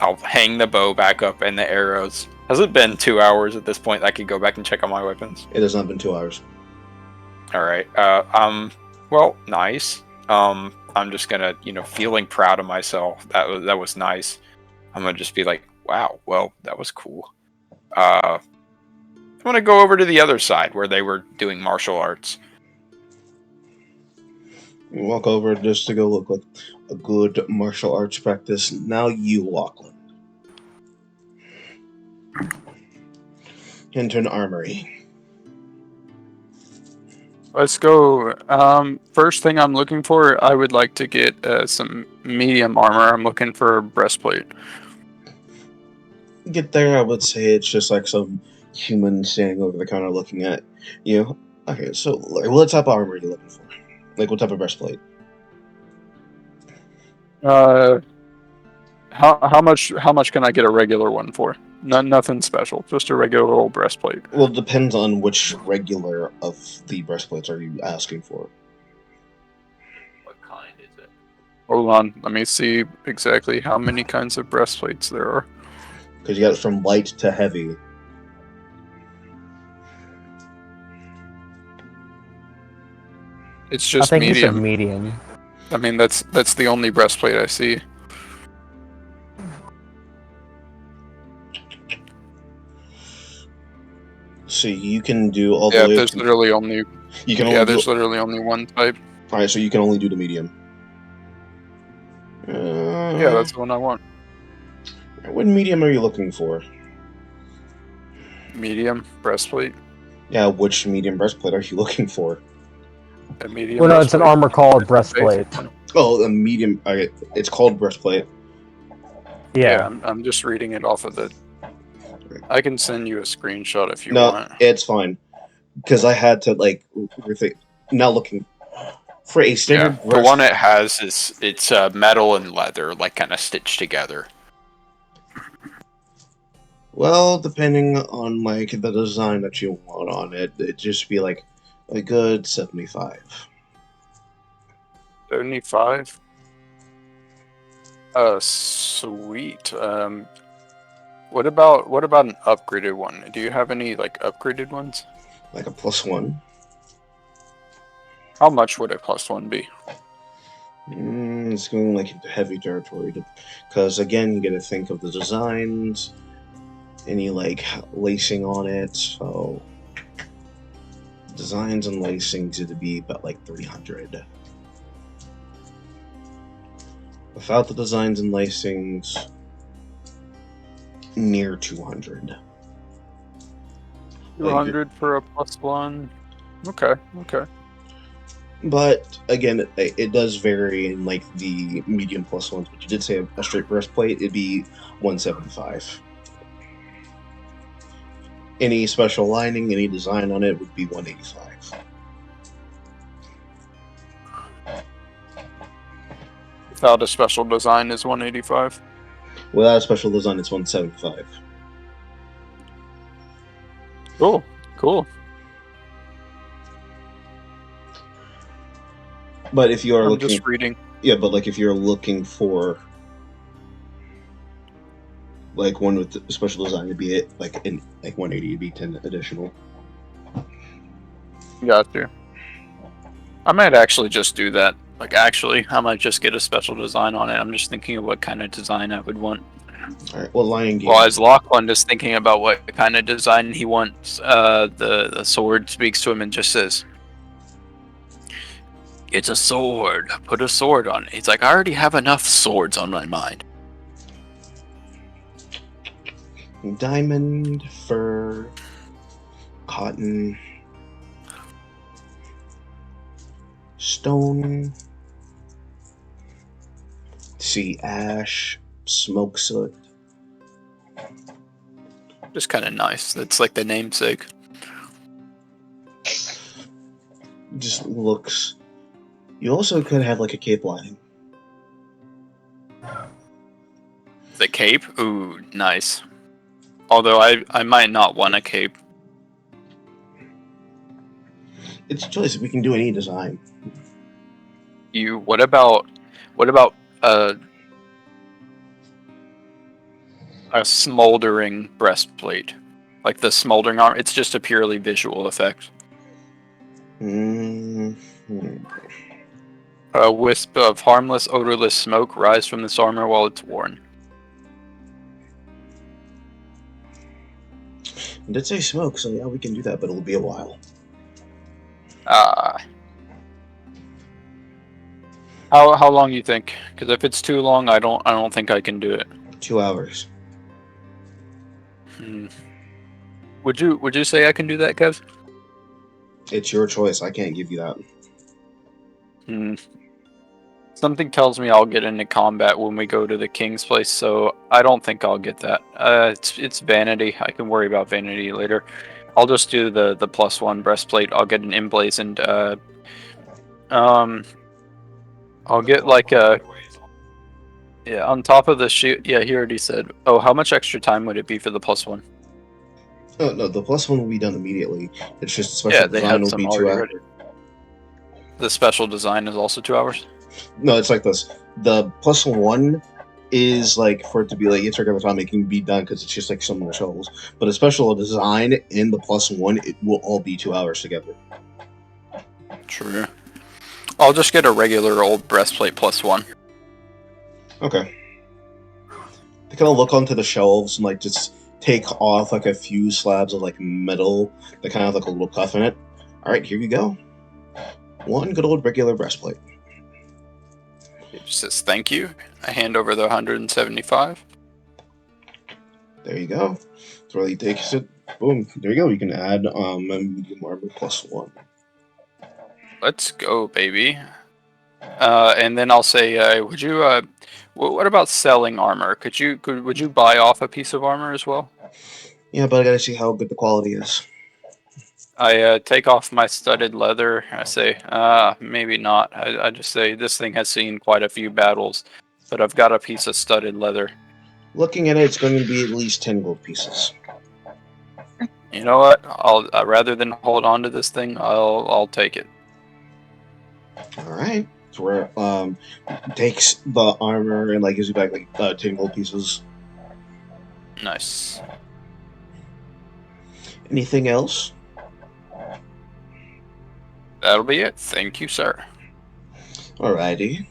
I'll hang the bow back up and the arrows. Has it been 2 hours at this point? I could go back and check on my weapons. It has not been 2 hours. All right. Well, nice. I'm just gonna, feeling proud of myself. That was nice. I'm gonna just be like, wow. Well, that was cool. I'm gonna go over to the other side where they were doing martial arts. You walk over just to go look like a good martial arts practice. Now you, Lachlan. Enter an armory. Let's go. First thing I'm looking for, I would like to get some medium armor. I'm looking for a breastplate. Get there, I would say it's just some human standing over the counter looking at you. Okay, so what type of armor are you looking for? What type of breastplate? How much can I get a regular one for? Nothing special, just a regular old breastplate. Well, it depends on which regular of the breastplates are you asking for. What kind is it? Hold on, let me see exactly how many kinds of breastplates there are. Because you got it from light to heavy. It's just I think medium. He said medium. I mean, that's the only breastplate I see. So you can do all the way. There's literally only. You can only there's literally only one type. All right, so you can only do the medium. Yeah, that's the one I want. What medium are you looking for? Medium breastplate. Yeah, which medium breastplate are you looking for? A medium. Well, no, it's an armor called breastplate. Oh, a medium. Okay, it's called breastplate. Yeah, I'm just reading it off of the. I can send you a screenshot if you no, want. it's fine. Because I had to rethink. Now looking for a standard. The one it has it's metal and leather, kind of stitched together. Well, depending on the design that you want on it, it'd just be a good 75. 75. Sweet. What about an upgraded one? Do you have any upgraded ones? Like a +1. How much would a +1 be? It's going into heavy territory because again, you got to think of the designs, any lacing on it. So designs and lacings it'd be about 300. Without the designs and lacings, near 200. 200 for a +1. Okay. But again, it does vary in the medium +1s. But you did say a straight breastplate, it'd be 175. Any special lining, any design on it would be 185. Without a special design is 185. Without a special design, it's 175. Cool. But if you are I'm looking, just reading. Yeah, but like if you're looking for like one with special design, it'd be like in like 180, it'd be 10 additional. Gotcha. I might actually just do that. Like, actually, I might just get a special design on it. I'm just thinking of what kind of design I would want. All right. Well, Lion Game. Well, as Lachlan is thinking about what kind of design he wants, the sword speaks to him and just says, "It's a sword. Put a sword on it." He's like, "I already have enough swords on my mind." Diamond, fur, cotton, stone, sea ash, smoke soot. Just kind of nice. That's like the namesake. Just looks. You also could have like a cape lining. The cape? Ooh, nice. Although I might not want a cape. It's a choice. We can do any design. What about a smoldering breastplate? Like the smoldering armor, it's just a purely visual effect. A wisp of harmless, odorless smoke rise from this armor while it's worn. I did say smoke, so yeah, we can do that, but it'll be a while. How long do you think? Because if it's too long, I don't think I can do it. 2 hours. Would you say I can do that, Kev? It's your choice. I can't give you that. Something tells me I'll get into combat when we go to the king's place, so I don't think I'll get that. It's vanity. I can worry about vanity later. I'll just do the +1 breastplate. I'll get an emblazoned. I'll get like a. Yeah, on top of the shield. Yeah, he already said. Oh, how much extra time would it be for the +1? Oh, no, the +1 will be done immediately. It's just the special design will be 2 hours. The special design is also 2 hours? No, it's like this. The +1 is like for it to be like it's regular time. It can be done because it's just like some of the shovels. But a special design in the +1, it will all be 2 hours together. True. I'll just get a regular old breastplate +1. Okay. They kind of look onto the shelves and like just take off like a few slabs of like metal that kind of have like a little cuff in it. All right, here you go. One good old regular breastplate. It just says thank you. I hand over the 175. There you go. That's where he takes it. Boom. There you go. You can add a medium armor +1. Let's go, baby. And then I'll say, would you? What about selling armor? Would you buy off a piece of armor as well? Yeah, but I gotta see how good the quality is. I take off my studded leather. I say, maybe not. I just say this thing has seen quite a few battles, but I've got a piece of studded leather. Looking at it, it's going to be at least 10 gold pieces. You know what? I'll rather than hold on to this thing, I'll take it. All right. So where takes the armor and like gives you back like 10 gold pieces. Nice. Anything else? That'll be it. Thank you, sir. Alrighty.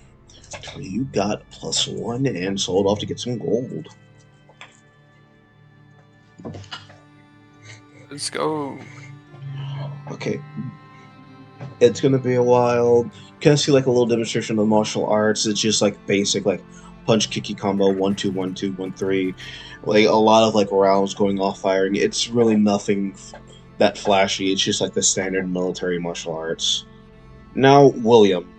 You got +1 and sold off to get some gold. Let's go. Okay. It's gonna be a while. You kind of see like a little demonstration of martial arts. It's just like basic like punch kicky combo 1-2 1-2 1-3. Like a lot of like rounds going off firing. It's really nothing that flashy. It's just like the standard military martial arts. Now, William.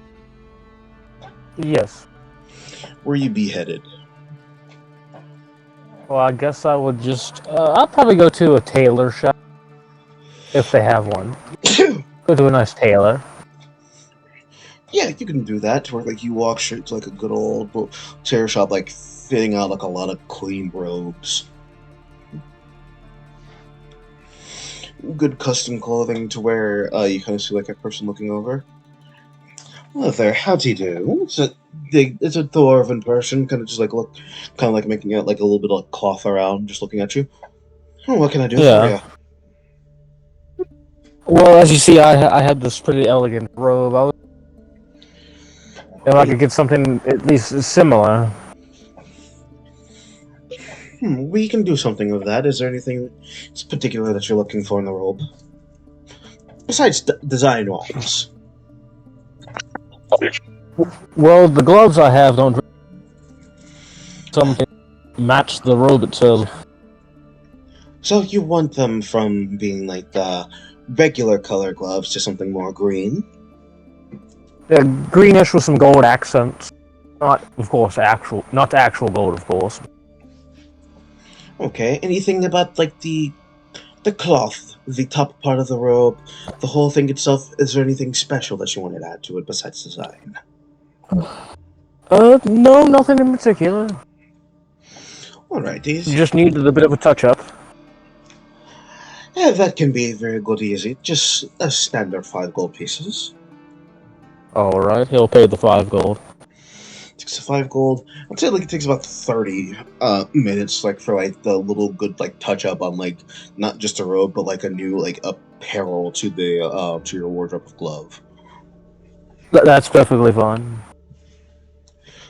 Yes. Where you beheaded? Well, I guess I would just... I'll probably go to a tailor shop. If they have one. Go to a nice tailor. Yeah, you can do that. To where like you walk straight to like a good old tailor shop, like fitting out like a lot of clean robes. Good custom clothing to wear. You kind of see like a person looking over. Hello there, howdy do. It's a dwarven person, kind of just like look, kind of like making it like a little bit of cloth around, just looking at you. Oh, what can I do for you? Well, as you see, I had this pretty elegant robe. If I could get something at least similar. We can do something with that. Is there anything particular that you're looking for in the robe? Besides design-wise. Well, the gloves I have don't something match the robe itself. So you want them from being like the regular color gloves to something more green? Greenish with some gold accents. Not, of course, not actual gold, of course. Okay, anything about like the cloth, the top part of the robe, the whole thing itself, is there anything special that you wanted to add to it besides design? No, nothing in particular. Alright, You just needed a bit of a touch-up. Yeah, that can be very good easy. Just a standard 5 gold pieces. Alright, he'll pay the 5 gold. Takes 5 gold. I'd say like it takes about 30 minutes like for like the little good like touch up on like not just a robe but like a new like apparel to the to your wardrobe of glove. That's perfectly fine.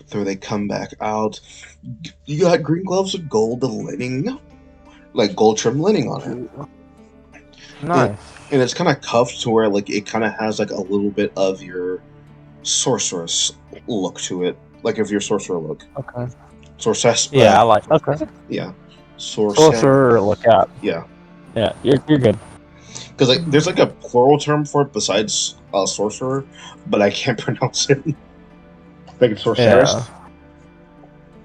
So they come back out. You got green gloves with gold lining, like gold trim lining on it. Nice. And it's kind of cuffed to where like it kind of has like a little bit of your sorceress look to it, like of your sorcerer look. Okay. Sorceress. Yeah, I like. Okay. Yeah. Sorcerer look at. Yeah. Yeah, you're good. Because like there's like a plural term for it besides sorcerer, but I can't pronounce it. Like it's sorceress.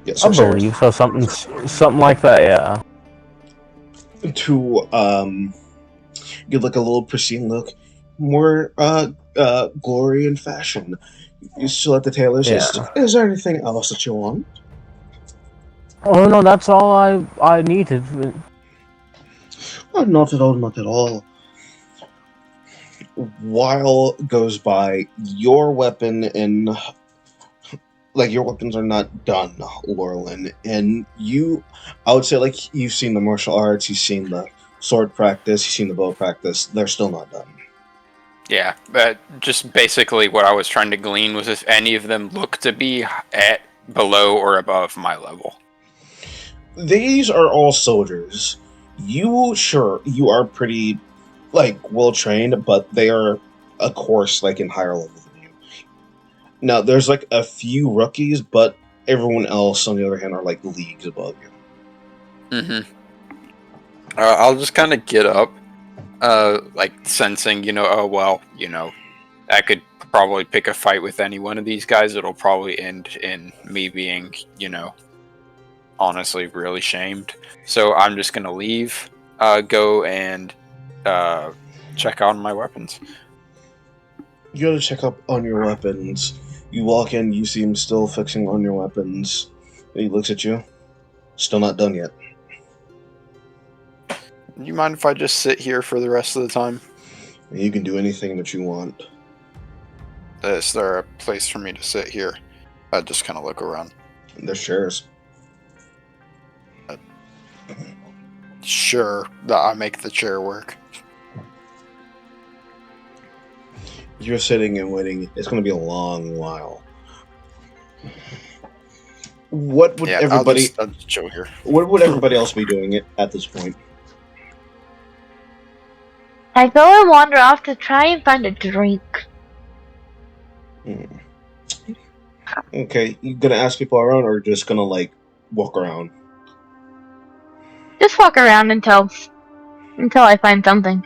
Yeah, I believe so. Something like that. Yeah. To give like a little pristine look, more glory and fashion. You still at the tailor's. Yeah. Is there anything else that you want? Oh no, that's all I needed. Oh, not at all, not at all. While goes by, your weapon and like your weapons are not done, Laurelin, and I would say like you've seen the martial arts, you've seen the sword practice, you've seen the bow practice. They're still not done. Yeah, but just basically what I was trying to glean was if any of them look to be at below or above my level. These are all soldiers. You are pretty like well trained, but they are of course like in higher level than you. Now there's like a few rookies, but everyone else on the other hand are like leagues above you. Mm-hmm. I'll just kind of get up, like sensing, oh well, I could probably pick a fight with any one of these guys. It'll probably end in me being, honestly really shamed. So I'm just gonna leave, go and check on my weapons. You gotta check up on your weapons. You walk in, you see him still fixing on your weapons. He looks at you. Still not done yet. You mind if I just sit here for the rest of the time? You can do anything that you want. Is there a place for me to sit here? I just kind of look around. There's chairs. Sure, I make the chair work. You're sitting and waiting. It's going to be a long while. What would everybody? I'll just chill here. What would everybody else be doing at this point? I go and wander off to try and find a drink. Okay, you gonna ask people around, or just gonna like walk around? Just walk around until I find something.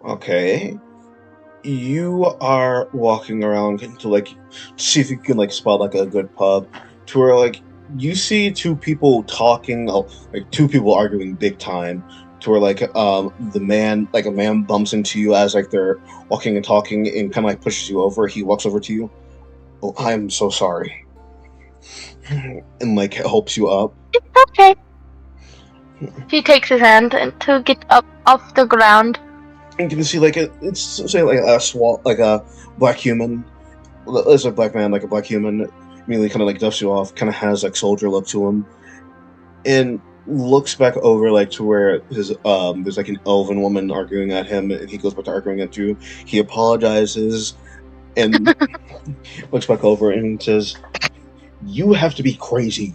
Okay. You are walking around to like see if you can like spot like a good pub to where like you see two people talking, like two people arguing big time. To where like a man bumps into you as like they're walking and talking and kind of like pushes you over. He walks over to you. Oh, I'm so sorry, and like helps you up. It's okay. She takes his hand to get up off the ground. And you can see like it's say like a black human, There's a black man, like a black human, immediately kind of like dusts you off, kind of has like soldier look to him, and looks back over like to where his there's like an elven woman arguing at him, and he goes back to arguing at you. He apologizes and looks back over and says, "You have to be crazy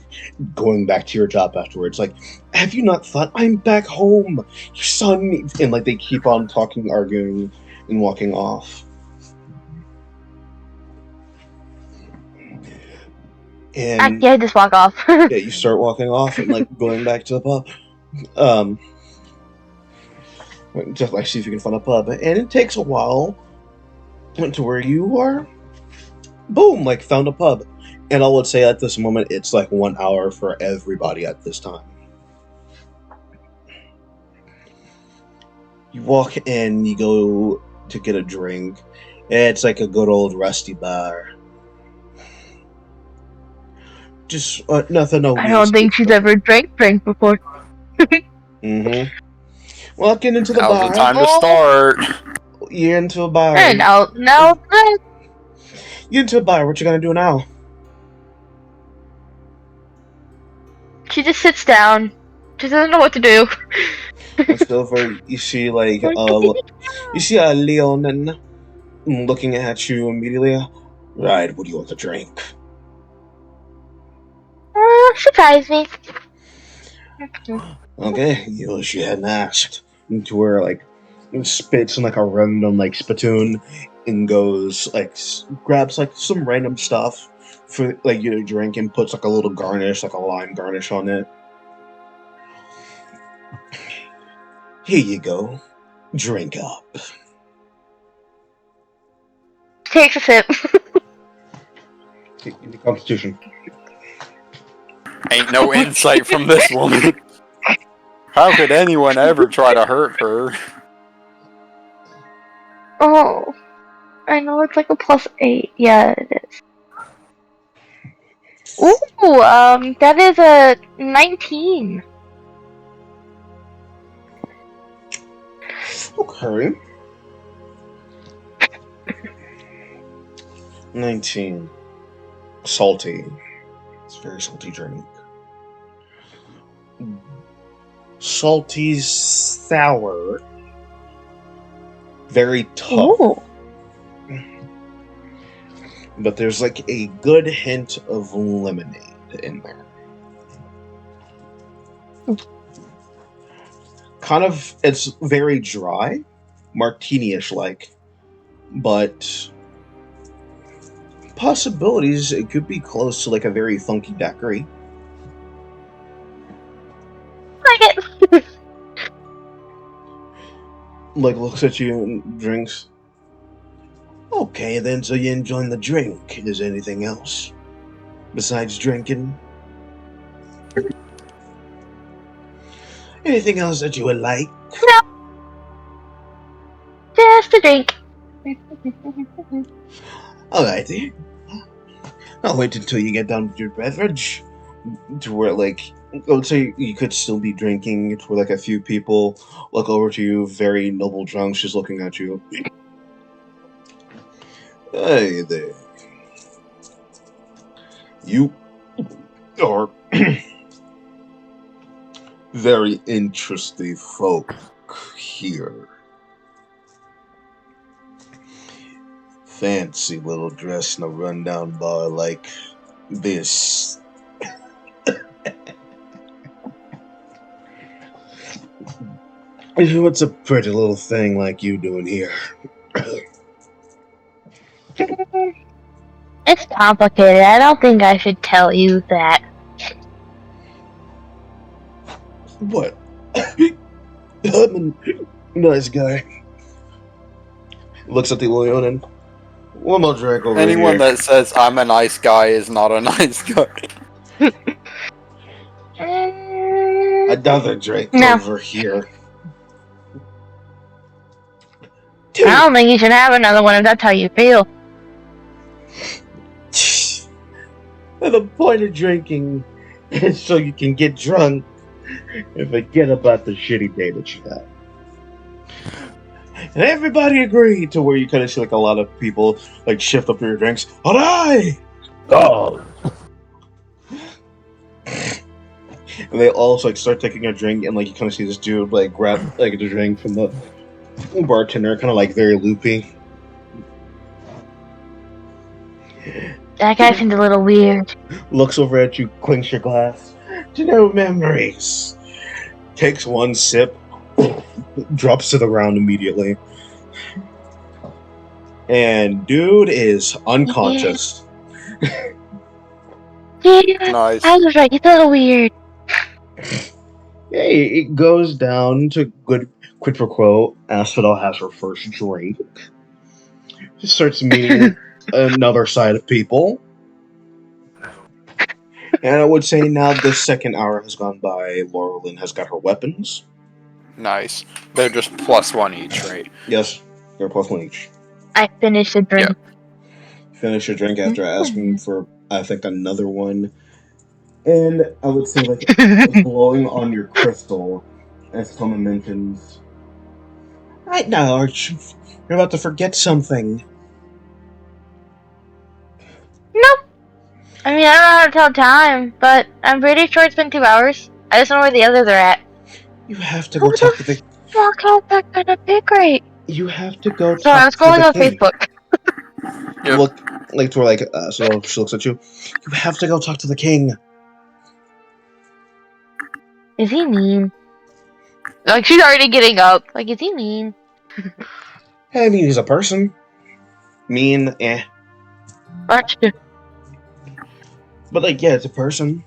going back to your job afterwards. Like, have you not thought I'm back home? Your son needs..." And like they keep on talking, arguing, and walking off. And yeah, just walk off. yeah, you start walking off and like going back to the pub. Just like see if you can find a pub, and it takes a while to where you are. Boom! Like found a pub, and I would say at this moment it's like 1 hour for everybody at this time. You walk in, you go to get a drink. It's like a good old rusty bar. Just nothing. No, I don't think she's ever drank before. Walking into the Now's bar. the time to start. You're into a bar. Hey, no. You're into a bar. What you gonna do now? She just sits down. She doesn't know what to do. Looks over. You see like you see a Leonin looking at you immediately. Right. What do you want to drink? Surprise me. Okay, she hadn't asked. To where like spits in like a random like spittoon and goes like grabs like some random stuff for like you to drink and puts like a little garnish, like a lime garnish on it. Here you go. Drink up. Takes a sip. Give me Constitution. Ain't no insight from this woman. How could anyone ever try to hurt her? Oh, I know it's like a +8. Yeah, it is. Ooh, that is a 19. Okay. 19. Salty. It's a very salty drink. Salty, sour. Very tough. Ooh. But there's like a good hint of lemonade in there. Kind of, it's very dry, martini-ish like, but possibilities, it could be close to like a very funky daiquiri. Like it. Like looks at you and drinks. Okay then, so you're enjoying the drink. Is there anything else besides drinking? Anything else that you would like? No. Just a drink. Alrighty. I'll wait until you get done with your beverage. To where, like, let's say you could still be drinking, to where, like, a few people look over to you, very noble drunks, just looking at you. Hey there. You are very interesting folk here. Fancy little dress in a rundown bar like this. What's a pretty little thing like you doing here? It's complicated. I don't think I should tell you that. What? I'm a nice guy. Looks at the Leonin. One more drink over here. Anyone that says I'm a nice guy is not a nice guy. Another drink over here. I don't think you should have another one if that's how you feel. The point of drinking is so you can get drunk and forget about the shitty day that you had. And everybody agreed to where you kind of see like a lot of people like shift up their drinks. Alright! Oh. And they all like start taking a drink, and like you kind of see this dude like grab like the drink from the bartender, kind of like very loopy. That guy seemed a little weird. Looks over at you, clinks your glass. To no memories. Takes one sip, drops to the ground immediately. And dude is unconscious. Yeah, Nice. I was right. He's a little weird. Hey, it goes down to good quid pro quo. Asphodel has her first drink. She starts meeting another side of people. And I would say now the second hour has gone by. Laurelyn has got her weapons. Nice. They're just +1 each, right? Yes, they're +1 each. I finished the drink. Finish your drink after asking for, I think, another one. And I would say, like, blowing on your crystal, as someone mentions. Right now, Arch, you're about to forget something. Nope. I mean, I don't know how to tell time, but I'm pretty sure it's been 2 hours. I just don't know where the others are at. You have to go talk to the... Fuck, how's that gonna be great? You have to go talk to the Sorry, I was scrolling on king. Facebook. Yep. Look, like, to where, like, so she looks at you. You have to go talk to the king. Is he mean? Like, she's already getting up. Like, is he mean? Hey, I mean, he's a person. Mean, eh. Arch. But, like, yeah, it's a person.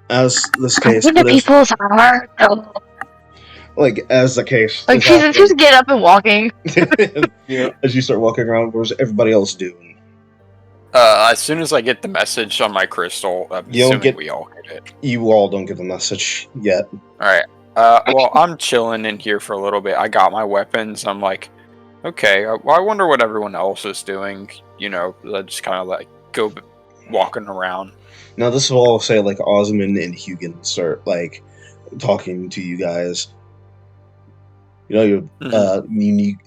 As this case, The people's heart. like, as the case, Like, she's just getting up and walking. Yeah, as you start walking around, what's everybody else doing? As soon as I get the message on my crystal, I'm assuming we all get it. You all don't get the message yet. Alright. Well, I'm chilling in here for a little bit. I got my weapons. I'm like, okay, well, I wonder what everyone else is doing. You know, I just kind of like go walking around. Now, this will all say, like, Osmond and Hugin start, like, talking to you guys. You know, you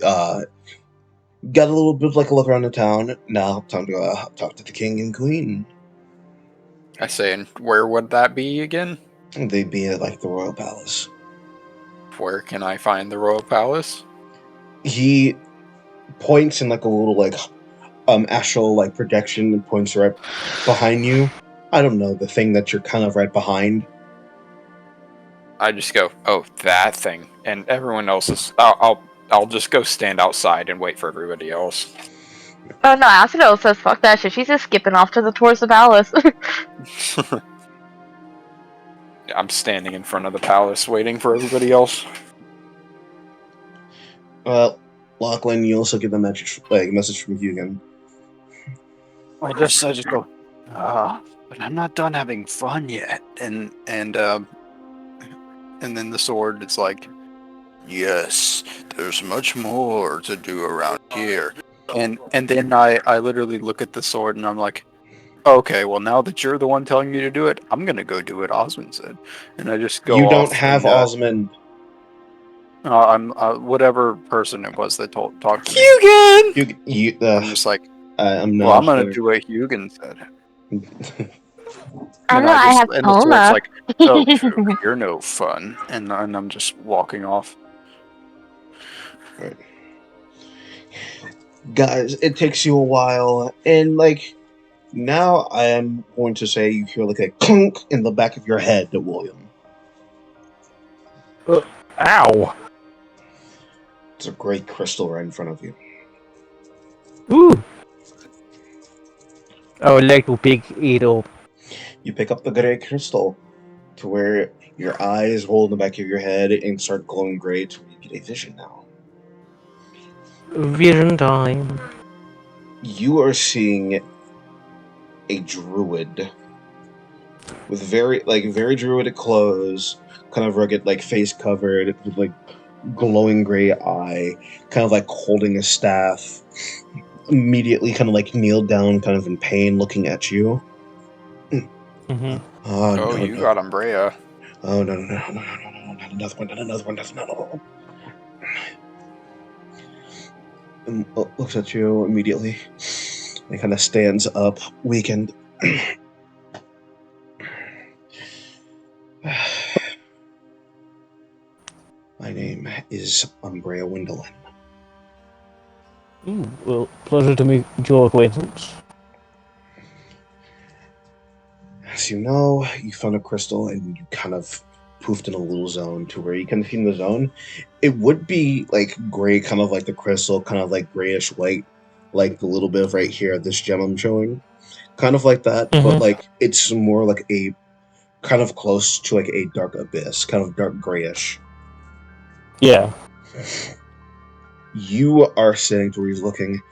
got a little bit of, like, a look around the town. Now, time to go talk to the king and queen. I say, and where would that be again? They'd be at, like, the royal palace. Where can I find the royal palace? He points in, like, a little, like, astral, like, projection and points right behind you. I don't know, the thing that you're kind of right behind. I just go, oh, that thing. And everyone else is... I'll just go stand outside and wait for everybody else. Oh no, Acido says fuck that shit. She's just skipping off towards the palace. I'm standing in front of the palace waiting for everybody else. Lachlan, you also get the message from Hugin. I just go, but I'm not done having fun yet. And then the sword, it's like, yes, there's much more to do around here. And then I literally look at the sword and I'm like, okay, well now that you're the one telling me to do it, I'm gonna go do what Osmond said. And I just go. You don't have Osmond. I'm whatever person it was that talked to me. Hugin! I'm just like, I'm not. well, I'm gonna do what Hugin said. I know I have and Toma. the sword's like, oh, true, you're no fun. And I'm just walking off. Right. Guys, it takes you a while, and like now I am going to say you hear like a clunk in the back of your head, William. Ow! It's a great crystal right in front of you. Ooh! Oh, little big eagle. You pick up the gray crystal to where your eyes roll in the back of your head and start glowing gray to where you get a vision now. Vision time. You are seeing a druid with very druidic clothes, kind of rugged, like face covered, with like glowing gray eye, kind of like holding a staff. Immediately, kind of like kneeled down, kind of in pain, looking at you. Mm-hmm. You got Umbrea. Oh, no, not another one, not another one, not another one. And looks at you immediately. And kind of stands up, weakened. My name is Umbrea Windolin. Well, pleasure to meet your acquaintance. As you know, you found a crystal and you kind of poofed in a little zone to where you can see in the zone. It would be like gray, kind of like the crystal, kind of like grayish white, like the little bit of right here, this gem I'm showing. Kind of like that, but like it's more like a kind of close to like a dark abyss, kind of dark grayish. Yeah. You are sitting to where he's looking.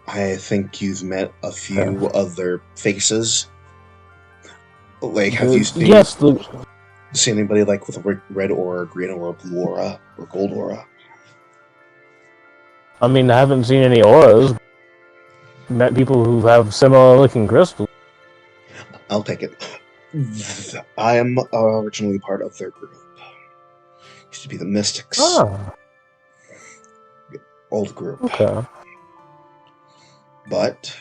I think you've met a few other faces. Like, have you seen? Yes. See anybody like with a red aura, green aura, blue aura, or gold aura? I mean, I haven't seen any auras. Met people who have similar looking crystals. I'll take it. I am originally part of their group. Used to be the Mystics. Ah. Old group. Okay. But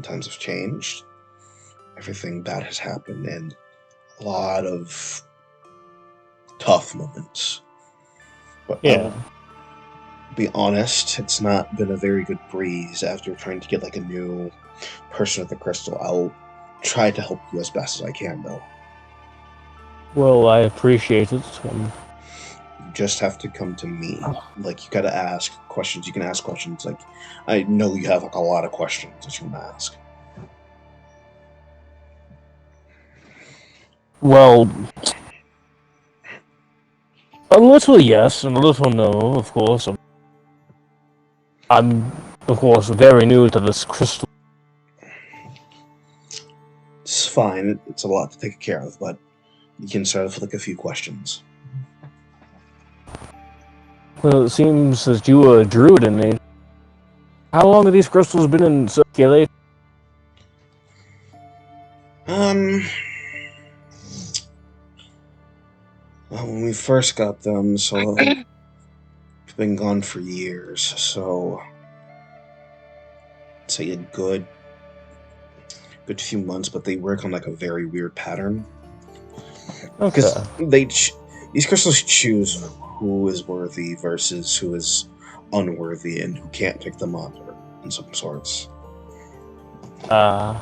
times have changed. Everything bad has happened, and a lot of tough moments. But yeah. I'll be honest, it's not been a very good breeze after trying to get like a new person with the crystal. I'll try to help you as best as I can, though. Well, I appreciate it. You just have to come to me. Like, you gotta ask questions. You can ask questions. Like, I know you have like a lot of questions that you want to ask. Well, a little yes, and a little no, of course. I'm of course, very new to this crystal. It's fine. It's a lot to take care of, but you can start off with like a few questions. Well, it seems that you were a druid in me. How long have these crystals been in circulation? Well, when we first got them, so we've been gone for years, so I'd say a good few months, but they work on like a very weird pattern. Because these crystals choose who is worthy versus who is unworthy and who can't pick them up, or in some sorts. But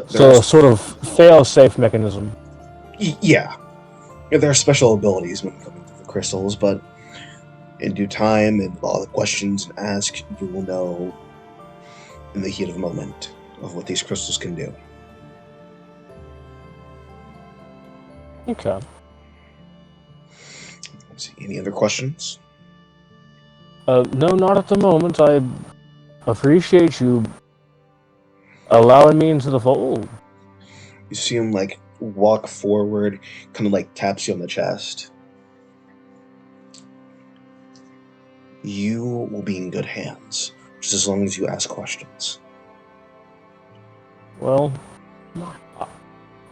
so a sort of fail-safe mechanism. Yeah. There are special abilities when coming to the crystals, but in due time and all the questions and ask, you will know in the heat of the moment of what these crystals can do. Okay. Let's see, any other questions? No, not at the moment. I appreciate you allowing me into the fold. You see him like walk forward, kind of like taps you on the chest. You will be in good hands, just as long as you ask questions. Well,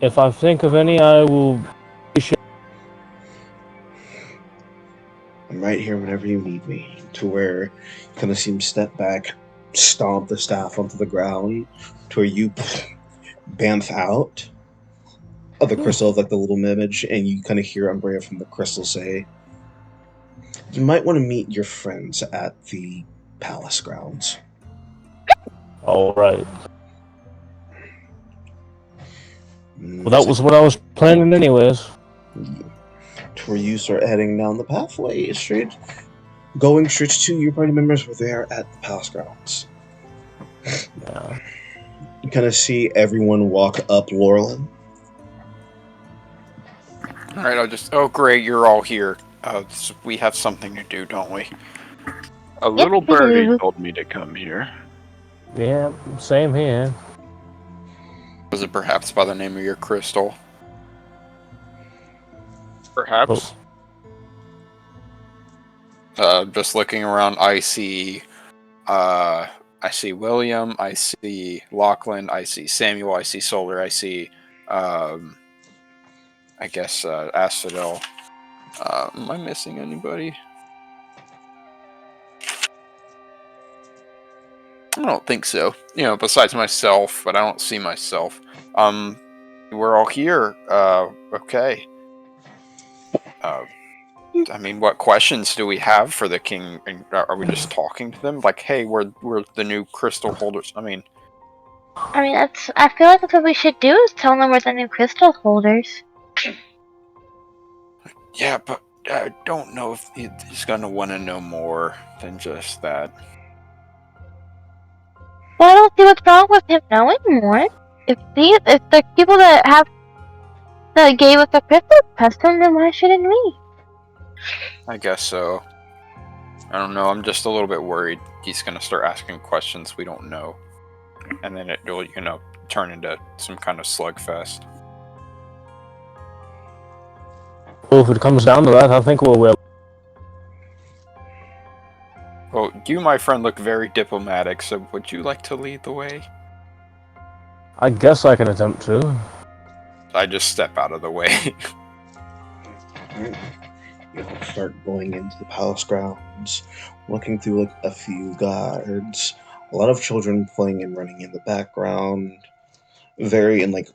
if I think of any, I will be sure. I'm right here whenever you need me. To where you kind of see him step back, stomp the staff onto the ground, to where you bamf out of the crystal of like the little image, and you kind of hear Umbrea from the crystal say, "You might want to meet your friends at the palace grounds." All right. Well, that was what I was planning anyways. To where you start heading down the pathway going straight to your party members were there at the palace grounds. Yeah. You kind of see everyone walk up Laurelin. Alright, oh great, you're all here. So we have something to do, don't we? A little birdie told me to come here. Yeah, same here. Was it perhaps by the name of your crystal? Perhaps. Just looking around, I see I see William, I see Lachlan, I see Samuel, I see Solar, I see, I guess, Asphodel. Am I missing anybody? I don't think so. Besides myself, but I don't see myself. We're all here. Okay. What questions do we have for the king? Are we just talking to them? Like, hey, we're the new crystal holders. I feel like that's what we should do, is tell them we're the new crystal holders. Yeah, but I don't know if he's gonna want to know more than just that. Well, I don't see what's wrong with him knowing more. If the people that gave us the crystal trust him, then why shouldn't we? I guess so. I don't know. I'm just a little bit worried he's gonna start asking questions we don't know, and then it'll turn into some kind of slugfest. Well, if it comes down to that, I think we'll win. Well, you, my friend, look very diplomatic, so would you like to lead the way? I guess I can attempt to. I just step out of the way. You'll start going into the palace grounds, looking through a few guards, a lot of children playing and running in the background, very in like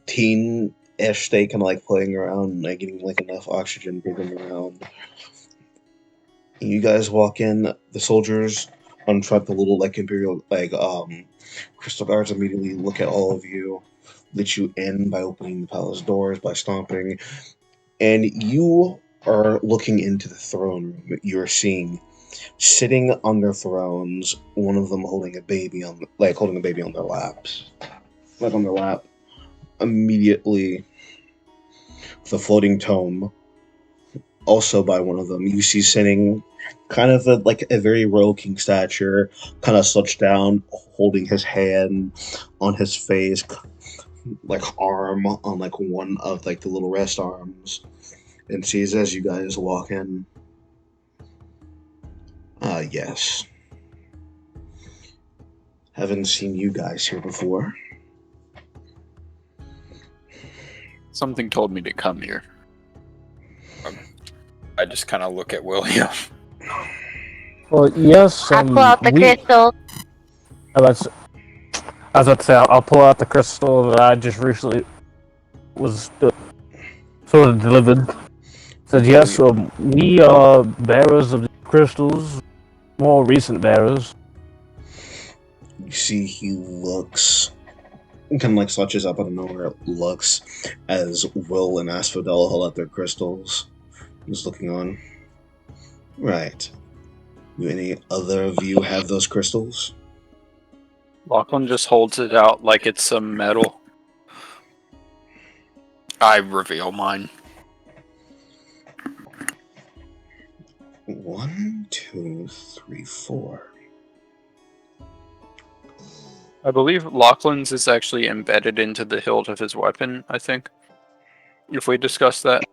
teen-ish state, kind of playing around, getting enough oxygen breathing around. You guys walk in, the soldiers untrap the little imperial crystal guards immediately look at all of you, let you in by opening the palace doors, by stomping, and you are looking into the throne room. You're seeing, sitting on their thrones, one of them holding a baby on their laps. On their lap. Immediately, the floating tome, also by one of them, you see sitting kind of a very royal king stature, kind of slouched down, holding his hand on his face, arm on one of the little rest arms, and sees as you guys walk in. Yes. Haven't seen you guys here before. Something told me to come here. I just kind of look at William. Well, yes. I pull out the crystal. I was about to say, I'll pull out the crystal that I just recently was sort of delivered. Said yes, we are bearers of the crystals, more recent bearers. You see, he looks, kind of slouches up out of nowhere, looks as Will and Asphodel hold out their crystals. He's looking on. Right. Do any other of you have those crystals? Lachlan just holds it out like it's some metal. I reveal mine. 1, 2, 3, 4. I believe Lachlan's is actually embedded into the hilt of his weapon, I think. If we discuss that.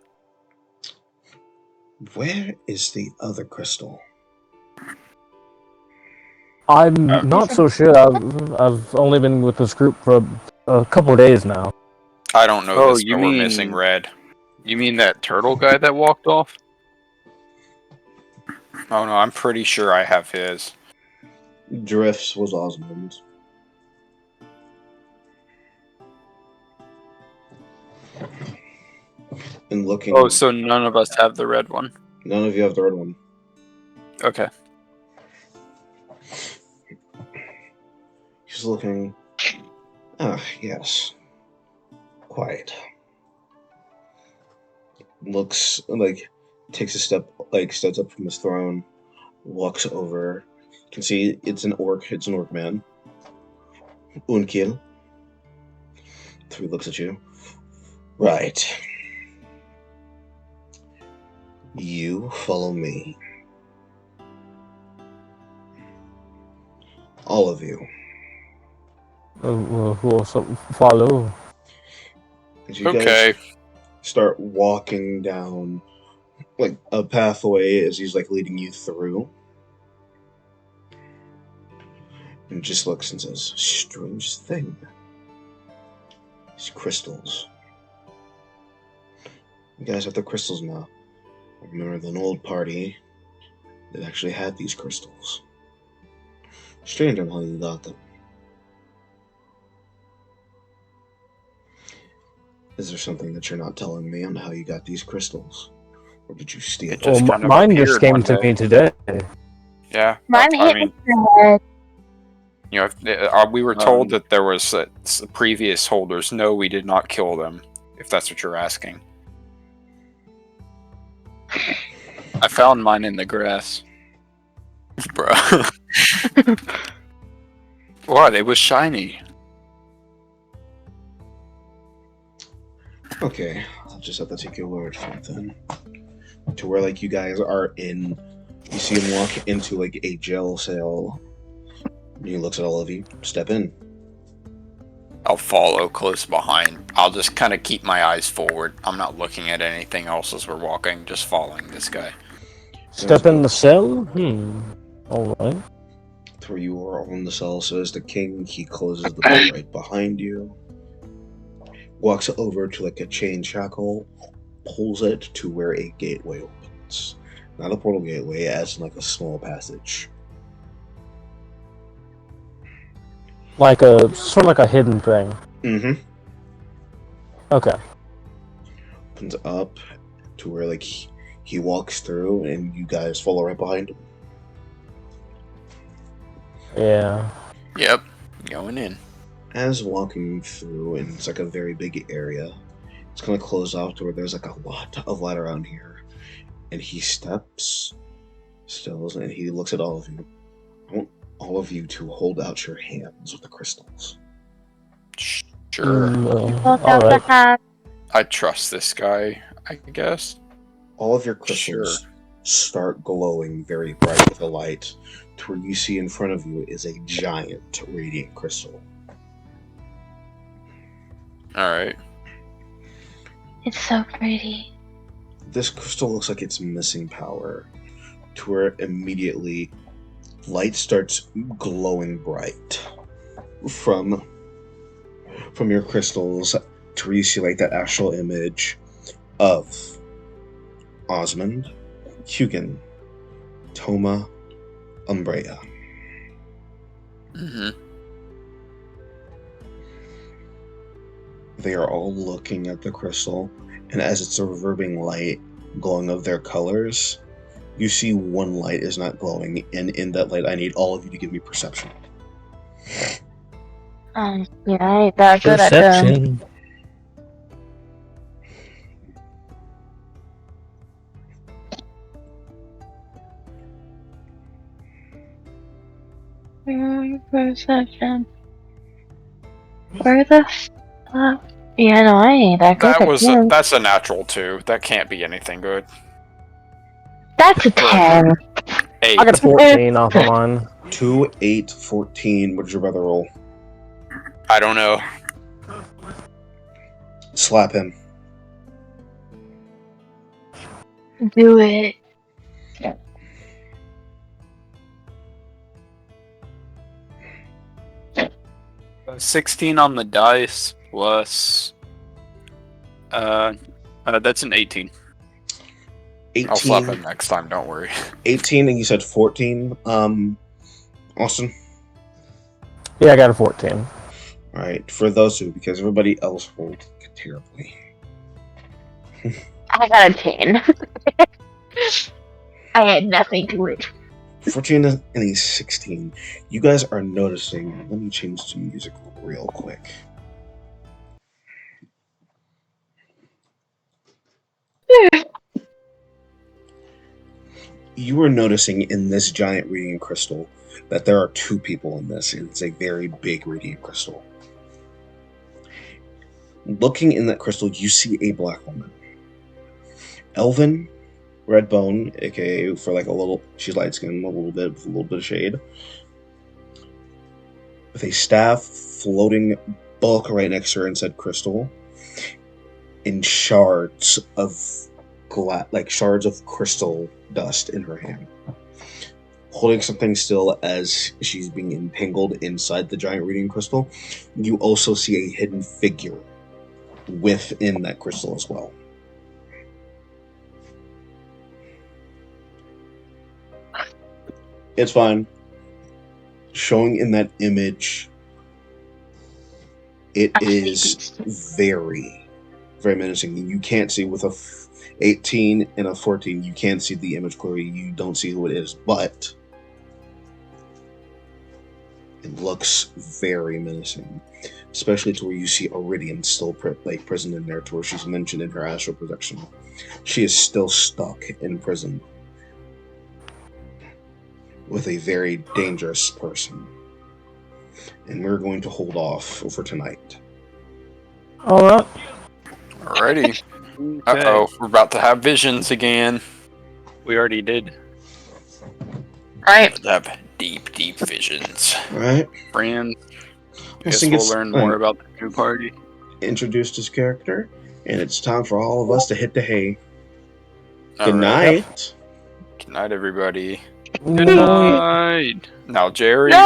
Where is the other crystal? I'm not so sure. I've only been with this group for a couple of days now. I don't know this, you but mean we're missing Red. You mean that turtle guy that walked off? Oh no, I'm pretty sure I have his. Drift's was Osmond's. And looking. Oh, so none of us have the red one. None of you have the red one. Okay. He's looking. Ah, yes. Quiet. Looks takes a step, steps up from his throne, walks over. You can see it's an orc. It's an orc man. Unkil. He looks at you. Right. You follow me. All of you. Who also follow? As you guys start walking down a pathway as he's leading you through, and just looks and says, "Strange thing. These crystals. You guys have the crystals now. I remember the old party that actually had these crystals. Strange on how you got them. Is there something that you're not telling me on how you got these crystals? Or did you steal them?" Just kind of mine just appeared came one to day. me today. Yeah, Mine I hit mean, the head. you know, we were told that there was previous holders. No, we did not kill them. If that's what you're asking. I found mine in the grass. Bro. What? It was shiny. Okay, I'll just have to take your word for it then. To where, like, you guys are in, you see him walk into, like, a jail cell. And he looks at all of you. Step in. I'll follow close behind. I'll just kind of keep my eyes forward. I'm not looking at anything else as we're walking, just following this guy. Step in the cell? Alright. To where you are on the cell, says the king. He closes the door right behind you. Walks over to, like, a chain shackle. Pulls it to where a gateway opens. Not a portal gateway, as in, like, a small passage. Like sort of like a hidden thing. Mm-hmm. Okay. Opens up to where, like, he walks through and you guys follow right behind him. Yeah. Yep, going in. As walking through, and it's like a very big area, it's gonna close off to where there's like a lot of light around here. And he steps, stills, and he looks at all of you. I want all of you to hold out your hands with the crystals. Sure. Alright. I trust this guy, I guess. All of your crystals start glowing very bright with a light, to where you see in front of you is a giant radiant crystal. Alright. It's so pretty. This crystal looks like it's missing power, to where immediately light starts glowing bright from your crystals, to where you see like that actual image of Osmond, Hugin, Toma, Umbrea. Mm-hmm. They are all looking at the crystal, and as it's a reverberating light glowing of their colors, you see one light is not glowing, and in that light I need all of you to give me perception. Yeah, I ain't that good at them. Perception. Perception. Where the fuck? Yeah, no, I ain't that good at them. That's a natural 2. That can't be anything good. That's a 10. 8. I got a 14 off of mine. 2, 8, 14. What did your brother roll? I don't know. Slap him. Do it. 16 on the dice plus. That's an 18. 18. I'll slap him next time, don't worry. 18, and you said 14. Austin? Yeah, I got a 14. Alright, for those two, because everybody else rolled terribly. I got a 10. I had nothing to it. 14 and a 16. You guys are noticing. Let me change the music real quick. You are noticing in this giant radiant crystal that there are 2 people in this, and it's a very big radiant crystal. Looking in that crystal, you see a black woman. Elven, Redbone, aka for like a little, she's light skinned, a little bit of shade, with a staff floating bulk right next to her inside crystal, in shards of shards of crystal dust in her hand. holding something still as she's being entangled inside the giant reading crystal. You also see a hidden figure within that crystal as well. It's fine. Showing in that image, it is very, very menacing. You can't see with a 18 and a 14. You can't see the image clearly. You don't see who it is, but it looks very menacing, especially to where you see Iridian still prisoned in there, to where she's mentioned in her astral projection. She is still stuck in prison with a very dangerous person. And we're going to hold off for tonight. Alright. Alrighty. Uh-oh, we're about to have visions again. We already did. Right. Have deep, deep visions. Alright. Friends. I Guess think we'll it's learn more about the new party. Introduced his character, and it's time for all of us to hit the hay. Good All right. night. Good night, everybody. Good night. Night. Now, Jerry. No!